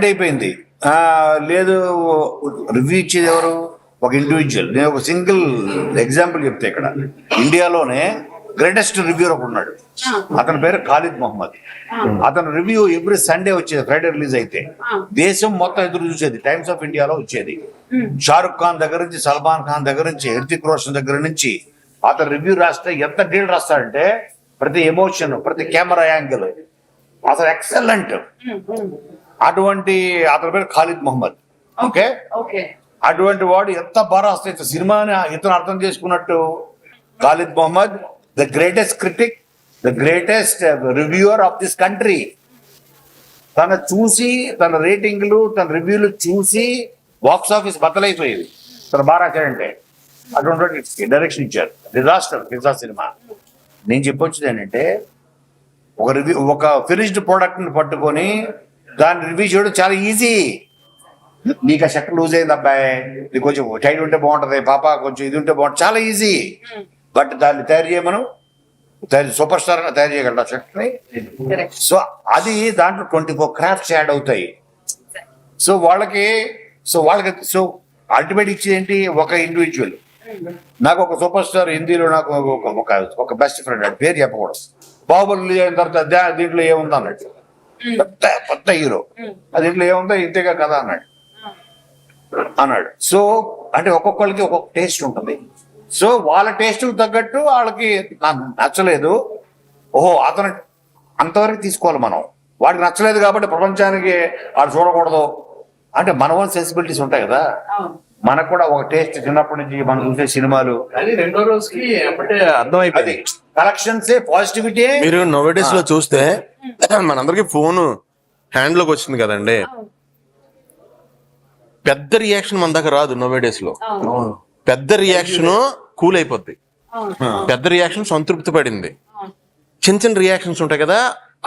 అయిపోయింది. లేదు, రివ్యూ ఇచ్చేది ఎవరు? ఒక ఇండివిజువల్. నేను ఒక సింగిల్ ఎగ్జాంపుల్ చెప్తే, ఇక్కడ ఇండియాలోనే గ్రేటెస్ట్ రివ్యూర్ ఒకడు ఉన్నాడు, అతని పేరు ఖాలిద్ మొహమ్మద్. అతను రివ్యూ ఎవ్రీ సండే వచ్చేది, ఫ్రైడే రిలీజ్ అయితే దేశం మొత్తం ఎదురు చూసేది. టైమ్స్ ఆఫ్ ఇండియాలో వచ్చేది. షారుఖ్ ఖాన్ దగ్గర నుంచి, సల్మాన్ ఖాన్ దగ్గర నుంచి, హృతిక్ రోషన్ దగ్గర నుంచి అతను రివ్యూ రాస్తే ఎంత డీల్ రాస్తాడంటే ప్రతి ఎమోషన్, ప్రతి కెమెరా యాంగిల్ అసలు ఎక్సలెంట్. అటువంటి అతని పేరు ఖాలిద్ మొహమ్మద్. ఓకే, అటువంటి వాడు ఎంత బాగా రాస్తే సినిమాని ఇతను అర్థం చేసుకున్నట్టు. Khalid Mohamed, the greatest critic, the greatest reviewer of this country. తన రేటింగ్లు, తన రివ్యూలు చూసి బాక్స్ ఆఫీస్ బద్దలైపోయేది. తను బాగా రాశాడంటే అటువంటి డైరెక్షన్ ఇచ్చారు. Disaster pizza cinema. నేను చెప్పొచ్చేది ఏంటంటే, ఒక ఫినిష్డ్ ప్రోడక్ట్ ని పట్టుకొని దాన్ని రివ్యూ చేయడం చాలా ఈజీ. నీకు ఆ షర్ట్ లూజ్ అయింది అబ్బాయి, నీకు కొంచెం టైట్ ఉంటే బాగుంటది, పాప కొంచెం ఇది ఉంటే బాగుంటుంది, చాలా ఈజీ. బట్ దాన్ని తయారు చేయమను, సూపర్ స్టార్ తయారు చేయగలరు ఆ షర్ట్ ని. సో అది దాంట్లో 24 క్రాఫ్ట్స్ యాడ్ అవుతాయి. సో వాళ్ళకి అల్టిమేట్ ఇచ్చేది ఏంటి? ఒక ఇండివిజువల్. నాకు ఒక సూపర్ స్టార్ హిందీలో నాకు ఒక బెస్ట్ ఫ్రెండ్, అది పేరు చెప్పకూడదు. బాహుబలి అయిన తర్వాత దీంట్లో ఏముంది అన్నట్టు, పెద్ద హీరో, అది దీంట్లో ఏముందో ఇంతేగా కదా అన్నాడు. సో అంటే ఒక్కొక్కరికి ఒక్కొక్క టేస్ట్ ఉంటుంది. సో వాళ్ళ టేస్ట్ తగ్గట్టు వాళ్ళకి నాకు నచ్చలేదు, ఓహో అతను అంతవరకు తీసుకోవాలి మనం. వాడికి నచ్చలేదు కాబట్టి ప్రపంచానికి వాడు చూడకూడదు అంటే మన వల్ల సెన్సిబిలిటీస్ ఉంటాయి కదా. మనకు కూడా ఒక టేస్ట్ చిన్నప్పటి నుంచి మనం చూసే సినిమాలు రెండో రోజుకి అర్థం అయిపోయింది. Collections positivity. మీరు నోవేడేస్ లో చూస్తే మనందరికి ఫోన్ హ్యాండ్ లోకి వచ్చింది కదండి, పెద్ద రియాక్షన్ మన దగ్గర రాదు. నోవేడేస్ లో పెద్ద రియాక్షన్ కూల్ అయిపోద్ది, పెద్ద రియాక్షన్ సంతృప్తి పడింది. చిన్న చిన్న రియాక్షన్స్ ఉంటాయి కదా,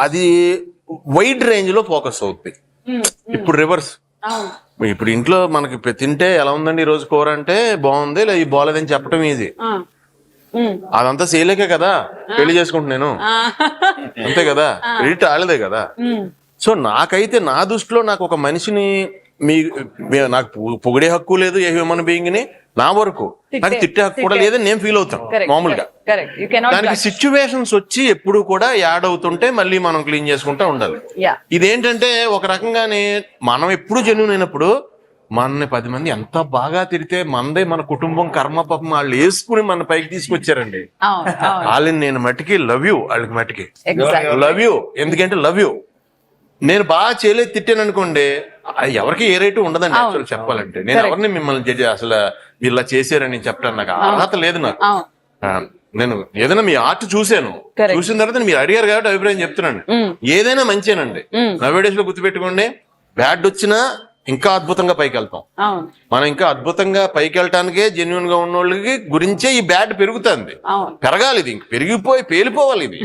అది వైడ్ రేంజ్ లో ఫోకస్ అవుతుంది. ఇప్పుడు రివర్స్. ఇప్పుడు ఇంట్లో మనకి తింటే ఎలా ఉందండి ఈ రోజు కూర అంటే బాగుంది, లేదా ఈ బాగాలేదని చెప్పడం ఈజీ. అదంతా సేలేకే కదా పెళ్లి చేసుకుంటున్నాను, అంతే కదా, క్రెడిట్ ఆడదే కదా. సో నాకైతే నా దృష్టిలో నాకు ఒక మనిషిని నాకు పొగిడే హక్కు లేదు ఏ హ్యూమన్ బీయింగ్ ని, నా వరకు నాకు తిట్టే హక్కు కూడా లేదని నేను ఫీల్ అవుతాను మామూలుగా. దానికి సిచ్యువేషన్స్ వచ్చి ఎప్పుడు కూడా యాడ్ అవుతుంటే మళ్ళీ మనం క్లీన్ చేసుకుంటూ ఉండాలి. ఇదేంటంటే ఒక రకంగానే మనం ఎప్పుడు జెన్యూన్ అయినప్పుడు మనని 10 మంది ఎంత బాగా తిరిగితే మనదే మన కుటుంబం కర్మ పాపం వాళ్ళు వేసుకుని మన పైకి తీసుకొచ్చారండి. వాళ్ళని నేను మట్టికి లవ్ యూ, వాళ్ళకి మట్టికి లవ్ యూ. ఎందుకంటే లవ్ యూ. నేను బాగా చేయలేదు తిట్టాను అనుకోండి, ఎవరికి ఏ రేటు ఉండదండి. యాక్చువల్ చెప్పాలంటే నేను ఎవరిని మిమ్మల్ని అసలు ఇలా చేశారని చెప్పడానికి నాకు అర్హత లేదు. నాకు నేను ఏదైనా మీ ఆర్ట్ చూసాను, చూసిన తర్వాత మీరు అడిగారు కాబట్టి అభిప్రాయం చెప్తున్నాను. ఏదైనా మంచేనండి. నవేడేస్ లో గుర్తుపెట్టుకోండి, బ్యాడ్ వచ్చినా ఇంకా అద్భుతంగా పైకి వెళ్తాం మనం. ఇంకా అద్భుతంగా పైకి వెళ్ళటానికే జెన్యున్ గా ఉన్న వాళ్ళకి గురించే ఈ బ్యాడ్ పెరుగుతుంది. పెరగాలి, ఇది ఇంక పెరిగిపోయి పేలిపోవాలి, ఇది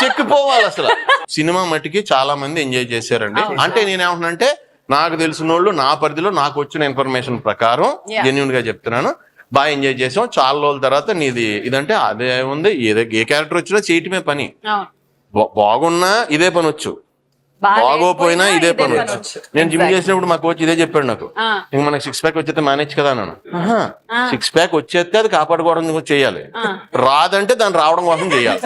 చెక్కిపోవాలి. అసలు సినిమా మట్టికి చాలా మంది ఎంజాయ్ చేశారండి. అంటే నేనేమంటున్నానంటే, నాకు తెలిసిన వాళ్ళు నా పరిధిలో నాకు వచ్చిన ఇన్ఫర్మేషన్ ప్రకారం జెన్యున్ గా చెప్తున్నాను, బాగా ఎంజాయ్ చేసాం. చాలా రోజుల తర్వాత నీది ఇదంటే అదే ఉంది, ఏ క్యారెక్టర్ వచ్చినా చేయటమే పని. బాగున్నా ఇదే పని వచ్చు, బాగోపోయినా ఇదే పని వచ్చు. నేను జిమ్ చేసినప్పుడు మా కోచ్ ఇదే చెప్పాడు నాకు, ఇంక మనకి 6 ప్యాక్ వచ్చేస్తే మేనేజ్ కదా అన్నాను. 6 ప్యాక్ వచ్చేస్తే అది కాపాడుకోవడం చేయాలి, రాదంటే దాన్ని రావడం కోసం చేయాలి.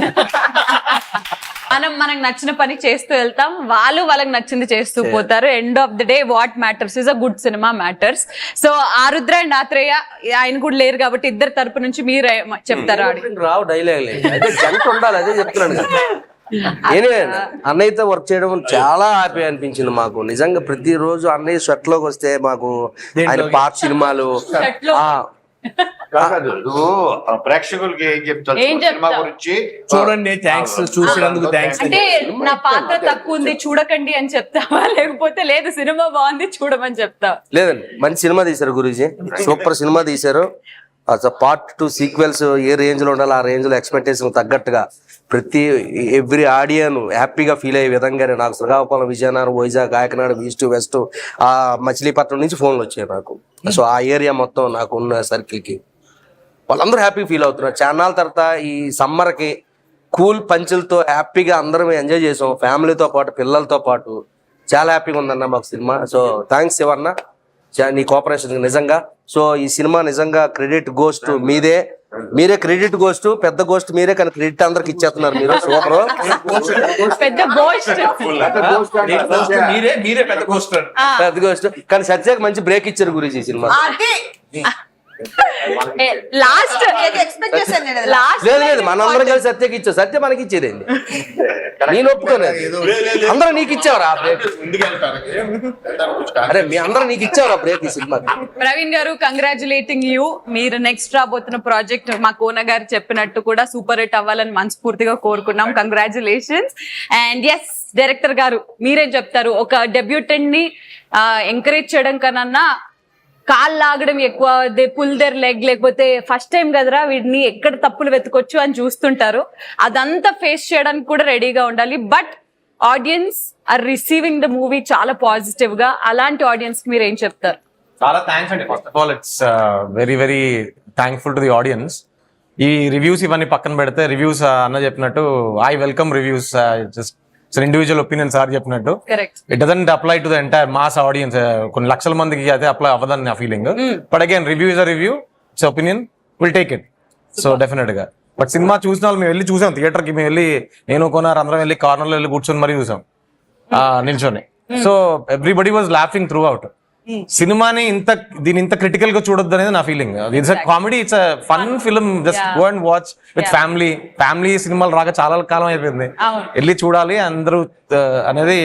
మనకు నచ్చిన పని చేస్తూ వెళ్తాం, వాళ్ళకి నచ్చింది చేస్తూ పోతారు. End of the day what matters is a good cinema matters. So Arudra and Athreya ఆయన కూడా లేరు కాబట్టి ఇద్దరు తరపు నుంచి మీరు చెప్తారా? రావు డైలాగ్ జంట ఉండాలి, అదే చెప్తున్నాను. అన్నయ్యతో వర్క్ చేయడం చాలా హ్యాపీ అనిపించింది మాకు. నిజంగా ప్రతిరోజు అన్నయ్య సెట్ లోకి వస్తే మాకు ఆయన పాత సినిమాలు కాదు నువ్వు ప్రేక్షకులకి ఏం చెప్తావు ఏం సినిమా చెప్తావు? గురించి? చూడండి, థ్యాంక్స్ చూసినందుకు థ్యాంక్స్. అంటే నా పాత్ర తక్కువ ఉంది చూడకండి అని చెప్తావా, లేకపోతే లేదు సినిమా బాగుంది చూడమని చెప్తావా? లేదండి, మంచి సినిమా తీశారు గురూజీ, సూపర్ సినిమా తీశారు. పార్ట్ 2 సీక్వెల్స్ ఏ రేంజ్ లో ఉండాలి ఆ రేంజ్ లో ఎక్స్పెక్టేషన్ తగ్గట్టుగా ఎవ్రీ ఆడియన్ హ్యాపీగా ఫీల్ అయ్యే విధంగానే నాకు శ్రీకాకుళం, విజయనగరం, వైజాగ్, కాకినాడ, ఈస్ట్ వెస్ట్, ఆ మచిలీపట్నం నుంచి ఫోన్లు వచ్చాయి నాకు. సో ఆ ఏరియా మొత్తం నాకు ఉన్న సర్కిల్కి వాళ్ళందరూ హ్యాపీ ఫీల్ అవుతున్నారు. చాన్నాళ్ళ తర్వాత ఈ సమ్మర్కి కూల్ పంచులతో హ్యాపీగా అందరం ఎంజాయ్ చేసాం, ఫ్యామిలీతో పాటు పిల్లలతో పాటు. చాలా హ్యాపీగా ఉందన్న మాకు సినిమా. సో థ్యాంక్స్ శివన్న నీ కోఆపరేషన్ నిజంగా. సో ఈ సినిమా నిజంగా క్రెడిట్ గోస్ట్ మీరే క్రెడిట్ గోస్ట్, పెద్ద గోస్ట్ మీరే, కానీ క్రెడిట్ అందరికి ఇచ్చేస్తున్నారు మీరు. సూపర్, పెద్ద గోస్ట్ మీరే పెద్ద పోస్టర్. పెద్ద గోస్ట్. కానీ సత్యాకి మంచి బ్రేక్ ఇచ్చారు గురించి ఈ సినిమా. లాస్ట్ ఎక్స్పెక్ట్ చేశాను నేను. లాస్ట్ లేదు మనందరం కలిసి సత్యకి ఇచ్చావు, సత్య మనకి ఇచ్చేదేండి, నేను ఒప్పుకోలేదు. అందరూ నీకు ఇచ్చేవారా బ్రేక్? అరే మీ అందరూ నీకు ఇచ్చేవారా బ్రేక్ ఈ సినిమా? ప్రవీణ్ గారు, కంగ్రాచులేటింగ్ యూ. మీరు నెక్స్ట్ రాబోతున్న ప్రాజెక్ట్ మా కోన గారు చెప్పినట్టు కూడా సూపర్ హిట్ అవ్వాలని మనస్ఫూర్తిగా కోరుకున్నాం. కంగ్రాచులేషన్స్. అండ్ ఎస్ డైరెక్టర్ గారు మీరేం చెప్తారు? ఒక డెబ్యూటెంట్ ని ఎంకరేజ్ చేయడం కన్నా కాళ్ళు లాగడం ఎక్కువ, దే పుల్ దేర్ లెగ్, లేకపోతే ఫస్ట్ టైం కదరా వీడిని ఎక్కడ తప్పులు వెతుకొచ్చు అని చూస్తుంటారు. అదంతా ఫేస్ చేయడానికి కూడా రెడీగా ఉండాలి. But audience are receiving the movie చాలా పాజిటివ్ గా. అలాంటి ఆడియన్స్ కి మీరు ఏం చెప్తారు? చాలా థ్యాంక్స్ అండి. First of all it's very very thankful to the audience. ఈ రివ్యూస్ ఇవన్నీ పక్కన పెడితే, రివ్యూస్ అన్న చెప్పినట్టు I welcome reviews, just individual opinion sir చెప్పినట్టు. It doesn't apply to the entire mass audience. కొన్ని లక్షల మందికి అయితే అప్లై అవ్వదని నా feeling. But again review is a review, it's opinion, will take it. So definite గా. బట్ సినిమా చూసిన వాళ్ళు మేము వెళ్ళి చూసాం, థియేటర్ కి మేము వెళ్ళి, నేను కొన్నారు అందరం వెళ్ళి కార్నర్ లో వెళ్ళి కూర్చొని మరీ చూసాం నిల్చొని. So everybody was laughing through out. సినిమాని దీని ఇంత క్రిటికల్ గా చూడొద్దు అనేది నా feeling. It's comedy, it's fun film, just go and watch with family సినిమాలు రాక చాలా కాలం అయిపోయింది, వెళ్ళి చూడాలి అందరూ అనేది.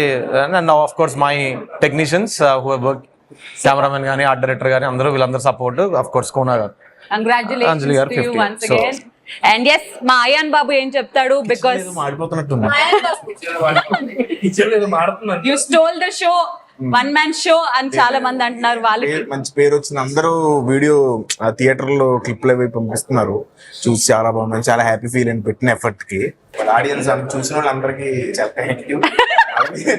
And of course my technicians who have work, cameraman గానీ, ఆర్ట్ డైరెక్టర్ గానీ, వీళ్ళందరూ సపోర్ట్. ఆఫ్ కోర్స్ కోనా గారు, అంజలి గారు 50. అండ్ ఎస్ మా అయాన్ బాబు ఏం చెప్తాడు? Because you stole the show, one man show అని చాలా మంది అంటున్నారు. వాళ్ళకి మంచి పేరు వచ్చింది. అందరూ వీడియో థియేటర్ లో క్లిప్లు అవి పంపిస్తున్నారు, చూసి చాలా బాగుంది, చాలా హ్యాపీ ఫీల్ అని పెట్టిన ఎఫర్ట్ కి. ఆడియన్స్ చూసిన వాళ్ళందరికీ చాలా థ్యాంక్ యూ.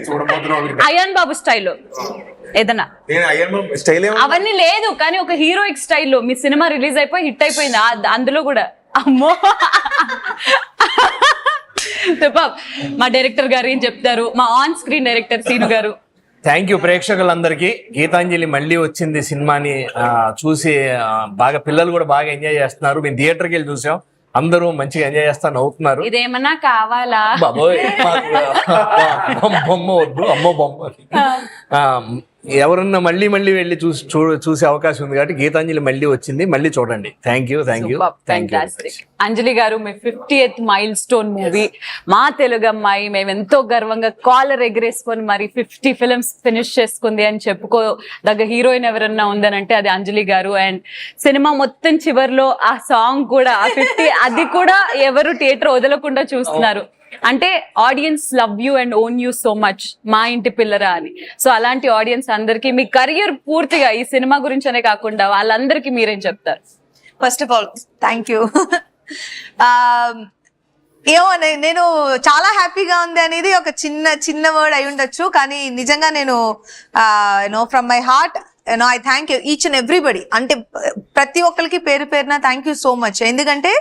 చూడబోతున్నాం అయాన్ బాబు స్టైల్లో ఏదన్నా స్టైల్ అవన్నీ లేదు, కానీ ఒక హీరోయిక్ స్టైల్లో మీ సినిమా రిలీజ్ అయిపోయి హిట్ అయిపోయింది. అందులో కూడా అమ్మో మా డైరెక్టర్ గారు ఏం చెప్తారు? మా ఆన్ స్క్రీన్ డైరెక్టర్ సీను గారు. థ్యాంక్ యూ ప్రేక్షకులందరికీ. గీతాంజలి మళ్ళీ వచ్చింది సినిమాని చూసి బాగా పిల్లలు కూడా బాగా ఎంజాయ్ చేస్తున్నారు. మేము థియేటర్కి వెళ్ళి చూసాం, అందరూ మంచిగా ఎంజాయ్ చేస్తా నవ్వుతున్నారు. ఇదేమన్నా కావాలా బాబోయ్ బొమ్మ వద్దు, అమ్మో బొమ్మ. ఎవరన్నా మళ్ళీ వెళ్ళి చూసే అవకాశం ఉంది కాబట్టి గీతాంజలి మళ్ళీ వచ్చింది, మళ్ళీ చూడండి. Thank you. అంజలి గారు, మీ 50th మైల్ స్టోన్ మూవీ, మా తెలుగు అమ్మాయి, మేము ఎంతో గర్వంగా కాలర్ ఎగరేసుకొని మరి 50 ఫిల్మ్స్ ఫినిష్ చేసుకుంది అని చెప్పుకోదగ్గ హీరోయిన్ ఎవరన్నా ఉందనంటే అది అంజలి గారు. అండ్ సినిమా మొత్తం చివరిలో ఆ సాంగ్ కూడా, ఆ 50 అది కూడా ఎవరు థియేటర్ వదలకుండా చూస్తున్నారు. అంటే audience love you and own you so much, మా ఇంటి పిల్లరా అని. సో అలాంటి ఆడియన్స్ అందరికి మీ కెరియర్ పూర్తిగా ఈ సినిమా గురించనే కాకుండా వాళ్ళందరికీ మీరేం చెప్తారు? First of all thank you. ఏమో నేను చాలా హ్యాపీగా ఉంది అనేది ఒక చిన్న వర్డ్ అయి ఉండొచ్చు, కానీ నిజంగా నేను from my heart I thank you each and everybody. అంటే ప్రతి ఒక్కరికి పేరు పేరున థ్యాంక్ యూ సో మచ్. ఎందుకంటే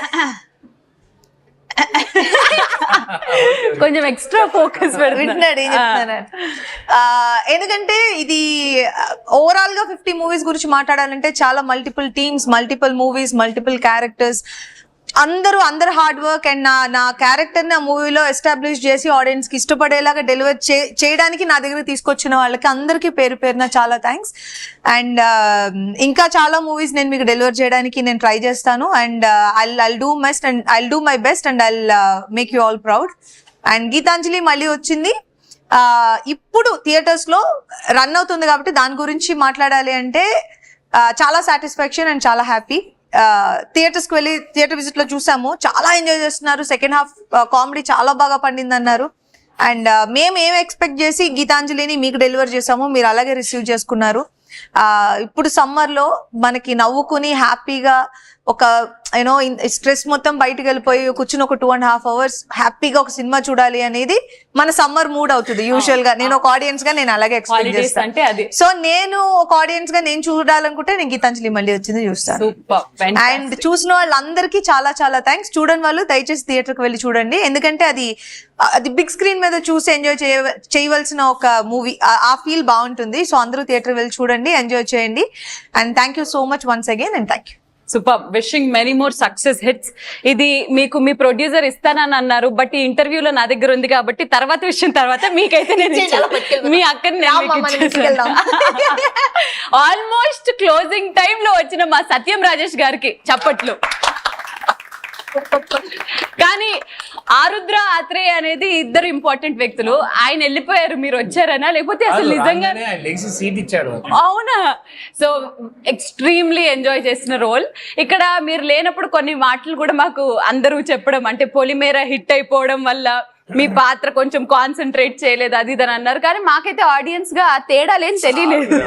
కొంచెం ఎక్స్ట్రా ఫోకస్ వింటున్నాడు ఏం చెప్తున్నాను. ఎందుకంటే ఇది ఓవరాల్ గా 50 మూవీస్ గురించి మాట్లాడాలంటే చాలా multiple teams, multiple movies, multiple characters, అందరు హార్డ్ వర్క్. అండ్ నా క్యారెక్టర్ ని ఆ మూవీలో ఎస్టాబ్లిష్ చేసి ఆడియన్స్ కి ఇష్టపడేలాగా డెలివర్ చేయడానికి నా దగ్గర తీసుకొచ్చిన వాళ్ళకి అందరికీ పేరు పేరున చాలా థ్యాంక్స్. అండ్ ఇంకా చాలా మూవీస్ నేను మీకు డెలివర్ చేయడానికి నేను ట్రై చేస్తాను. And I'll do my best and I'll make you all proud. And Geethanjali మళ్ళీ వచ్చింది, ఇప్పుడు థియేటర్స్ లో రన్ అవుతుంది కాబట్టి దాని గురించి మాట్లాడాలి అంటే చాలా సాటిస్ఫాక్షన్ అండ్ చాలా హ్యాపీ. థియేటర్స్కి వెళ్ళి థియేటర్ విజిట్ లో చూసాము, చాలా ఎంజాయ్ చేస్తున్నారు. సెకండ్ హాఫ్ కామెడీ చాలా బాగా పండింది అన్నారు. అండ్ మేము ఏం ఎక్స్పెక్ట్ చేసి గీతాంజలిని మీకు డెలివర్ చేసాము, మీరు అలాగే రిసీవ్ చేసుకున్నారు. ఇప్పుడు సమ్మర్ లో మనకి నవ్వుకుని హ్యాపీగా ఒక యూనో స్ట్రెస్ మొత్తం బయటకు వెళ్ళిపోయి కూర్చుని ఒక 2.5 hours హ్యాపీగా ఒక సినిమా చూడాలి అనేది మన సమ్మర్ మూడ్ అవుతుంది యూజువల్ గా. నేను ఒక ఆడియన్స్ గా నేను అలాగే ఎక్స్పెక్ట్ అంటే చేస్తాను. అది సో నేను ఒక ఆడియన్స్ గా నేను చూడాలనుకుంటే నేను గీతాంజలి మళ్ళీ వచ్చింది చూస్తాను. అండ్ చూసిన వాళ్ళందరికీ చాలా చాలా థ్యాంక్స్. చూడని వాళ్ళు దయచేసి థియేటర్ కి వెళ్ళి చూడండి, ఎందుకంటే అది బిగ్ స్క్రీన్ మీద చూసి ఎంజాయ్ చేయవలసిన ఒక మూవీ. ఆ ఫీల్ బాగుంటుంది. సో అందరూ థియేటర్ వెళ్ళి చూడండి, ఎంజాయ్ చేయండి. And thank you so much once again and thank you. Super, wishing many more success hits. ఇది మీకు మీ ప్రొడ్యూసర్ ఇస్తానని అన్నారు, బట్ ఈ ఇంటర్వ్యూలో నా దగ్గర ఉంది కాబట్టి తర్వాత విషయం తర్వాత మీకైతే నేను మీ అక్కని ఆల్మోస్ట్ క్లోజింగ్ టైమ్ లో వచ్చిన మా సత్యం రాజేష్ గారికి చప్పట్లు. కానీ ఆరుద్ర ఆత్రేయ అనేది ఇద్దరు ఇంపార్టెంట్ వ్యక్తులు. ఆయన వెళ్ళిపోయారు, మీరు వచ్చారనా లేకపోతే అసలు నిజంగా సీట్ ఇచ్చాడు? అవునా? సో ఎక్స్ట్రీమ్లీ ఎంజాయ్ చేసిన రోల్. ఇక్కడ మీరు లేనప్పుడు కొన్ని మాటలు కూడా మాకు అందరూ చెప్పడం, అంటే పొలిమేర హిట్ అయిపోవడం వల్ల మీ పాత్ర కొంచెం కాన్సన్ట్రేట్ చేయలేదు అది ఇదని అన్నారు. కానీ మాకైతే ఆడియన్స్ గా తేడాలేం తెలియలేదు.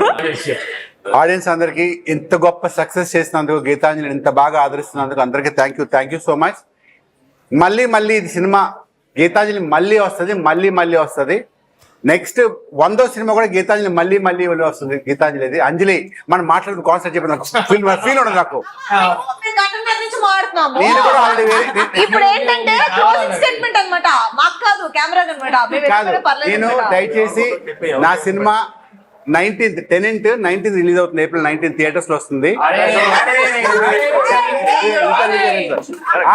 ఆడియన్స్ అందరికి ఇంత గొప్ప సక్సెస్ చేసినందుకు, గీతాంజలిని ఇంత బాగా ఆదరిస్తున్నందుకు అందరికీ థ్యాంక్ యూ సో మచ్. మళ్ళీ ఇది సినిమా గీతాంజలి మళ్ళీ వస్తుంది. నెక్స్ట్ 100వ సినిమా కూడా గీతాంజలి మళ్ళీ వస్తుంది. గీతాంజలి అంజలి మనం మాట్లాడుకున్న కాన్సెప్ట్ చెప్పి నాకు ఫీల్ ఉండదు. నాకు నేను కూడా నేను దయచేసి నా సినిమా 19th రిలీజ్ అవుతుంది. April 19th థియేటర్స్ లో వస్తుంది.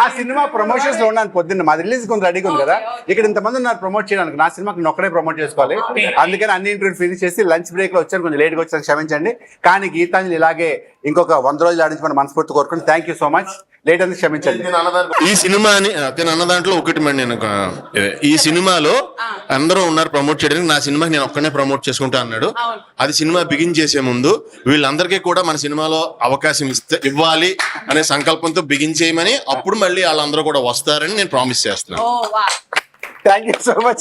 ఆ సినిమా ప్రమోషన్స్ లో ఉన్నాను. పొద్దున్న మాది రిలీజ్ కొంత రెడీగా ఉంది కదా, ఇక్కడ ఇంతమంది ఉన్నారు ప్రమోట్ చేయడానికి. నా సినిమాకి నేను ఒక్కడే ప్రమోట్ చేసుకోవాలి. అందుకని అన్ని ఇంటర్వ్యూ ఫినిష్ చేసి లంచ్ బ్రేక్ లో వచ్చాను, కొంచెం లేట్ గా వచ్చాను, క్షమించండి. కానీ గీతాంజలి ఇలాగే ఇంకొక 100 రోజులు ఆడించమని మనస్ఫూర్తి కోరుకుని thank you so much. Late అని క్షమించండి. ఈ సినిమాని అన్న దాంట్లో ఒకటి మరి నేను ఈ సినిమాలో అందరూ ఉన్నారు ప్రమోట్ చేయడానికి, నా సినిమాకి నేను ఒక్కనే ప్రమోట్ చేసుకుంటా అన్నాడు. అది సినిమా బిగిన్ చేసే ముందు వీళ్ళందరికీ కూడా మన సినిమాలో అవకాశం ఇవ్వాలి అనే సంకల్పంతో బిగిన్ చేయమని, అప్పుడు మళ్ళీ వాళ్ళందరూ కూడా వస్తారని నేను ప్రామిస్ చేస్తున్నాను. Thank you so much.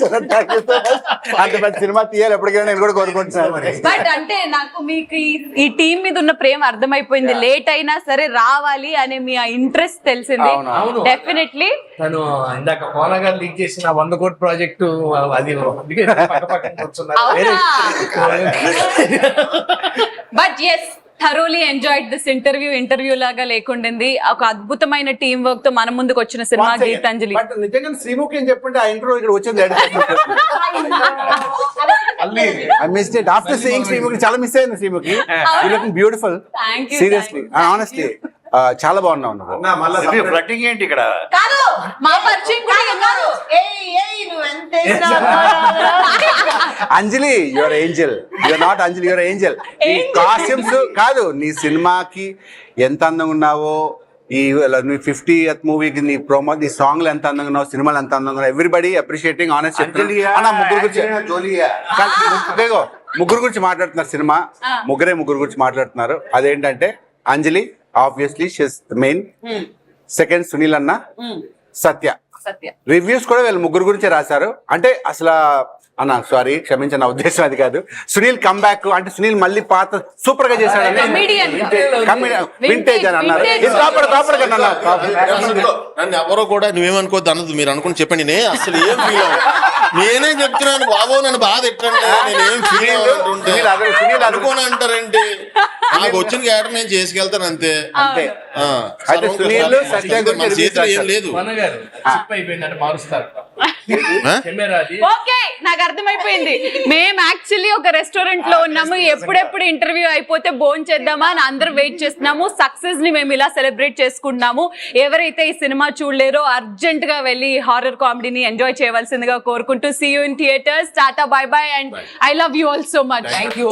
అంత పెద్ద సినిమా తీయాలి ఎప్పటికైనా నేను కూడా కోరుకుంటున్నాను. బట్ అంటే నాకు మీకు ఈ టీం మీద ఉన్న ప్రేమ అర్థమైపోయింది. లేట్ అయినా సరే రావాలి అనే మీ ఇంట్రెస్ట్ తెలిసింది. డెఫినెట్లీ తను ఇందాక కోన గారు లీక్ చేసిన 100 కోటి ప్రాజెక్టు అది but yes thoroughly enjoyed this interview లాగా లేకుండింది. ఒక అద్భుతమైన టీం వర్క్ తో మన ముందుకు వచ్చిన సినిమా గీతాంజలి. నిజంగా శ్రీముఖి అని చెప్పంటే ఆ ఇంటర్వ్యూ ఇక్కడ వచ్చింది. ఆఫ్టర్ సీయింగ్ శ్రీముఖి చాలా మిస్ అయింది. శ్రీముఖి బ్యూటిఫుల్, సీరియస్లీ ఆనెస్ట్లీ చాలా బాగున్నావు. ఫ్లట్టింగ్ ఏంటి ఇక్కడ? మా పరిచయం కూడా ఉన్నారు. Anjali your angel, your not Anjali, your angel. ఈ కాస్ట్యూమ్స్ కాదు, నీ సినిమాకి ఎంత అందంగా ఉన్నావో, ఈ 50th మూవీకి నీ ప్రోమో, నీ సాంగ్లు ఎంత అందంగా ఉన్నావు, సినిమాలు ఎంత అందంగా ఉన్నావు. Everybody appreciating honest. ముగ్గురు గురించి మాట్లాడుతున్నారు సినిమా, ముగ్గురు గురించి మాట్లాడుతున్నారు. అదేంటంటే Anjali obviously she's the main, second Sunil అన్న, సత్య. రివ్యూస్ కూడా వీళ్ళు ముగ్గురు గురించే రాశారు. అంటే అసలు అన్న సారీ క్షమించిన ఉద్దేశం అది కాదు. సునీల్ కమ్బ్యాక్ అంటే సునీల్ మళ్ళీ పాత సూపర్ గా చేశాడని వింటేజ్ అని అన్నారు. నన్ను ఎవరో కూడా నువ్వేమనుకోవద్దు అన్నది, మీరు అనుకుని చెప్పండి. నేను అసలు ఏం ఫీల్ నేనే చెప్తున్నాను బాబు, నన్ను బాధ ఎట్టండి, నేనేం ఫీల్ అవ్వాలంటుంటే అనుకోని అంటారంటే నాకు వచ్చిన క్యారెక్టర్ నేను చేసుకెళ్తాను అంతే. మన చేతిలో ఏం లేదు. ఓకే, నాకు అర్థమైపోయింది. మేము యాక్చువల్లీ ఒక రెస్టారెంట్ లో ఉన్నాము, ఎప్పుడెప్పుడు ఇంటర్వ్యూ అయిపోతే భోజనం చేద్దామా అని అందరూ వెయిట్ చేస్తున్నాము. సక్సెస్ ని మేము ఇలా సెలబ్రేట్ చేసుకుంటున్నాము. ఎవరైతే ఈ సినిమా చూడలేరో అర్జెంట్ గా వెళ్ళి హారర్ కామెడీని ఎంజాయ్ చేయవలసిందిగా కోరుకుంటూ see you in theatres. Tata, bye bye, and I love you all so much. Thank you.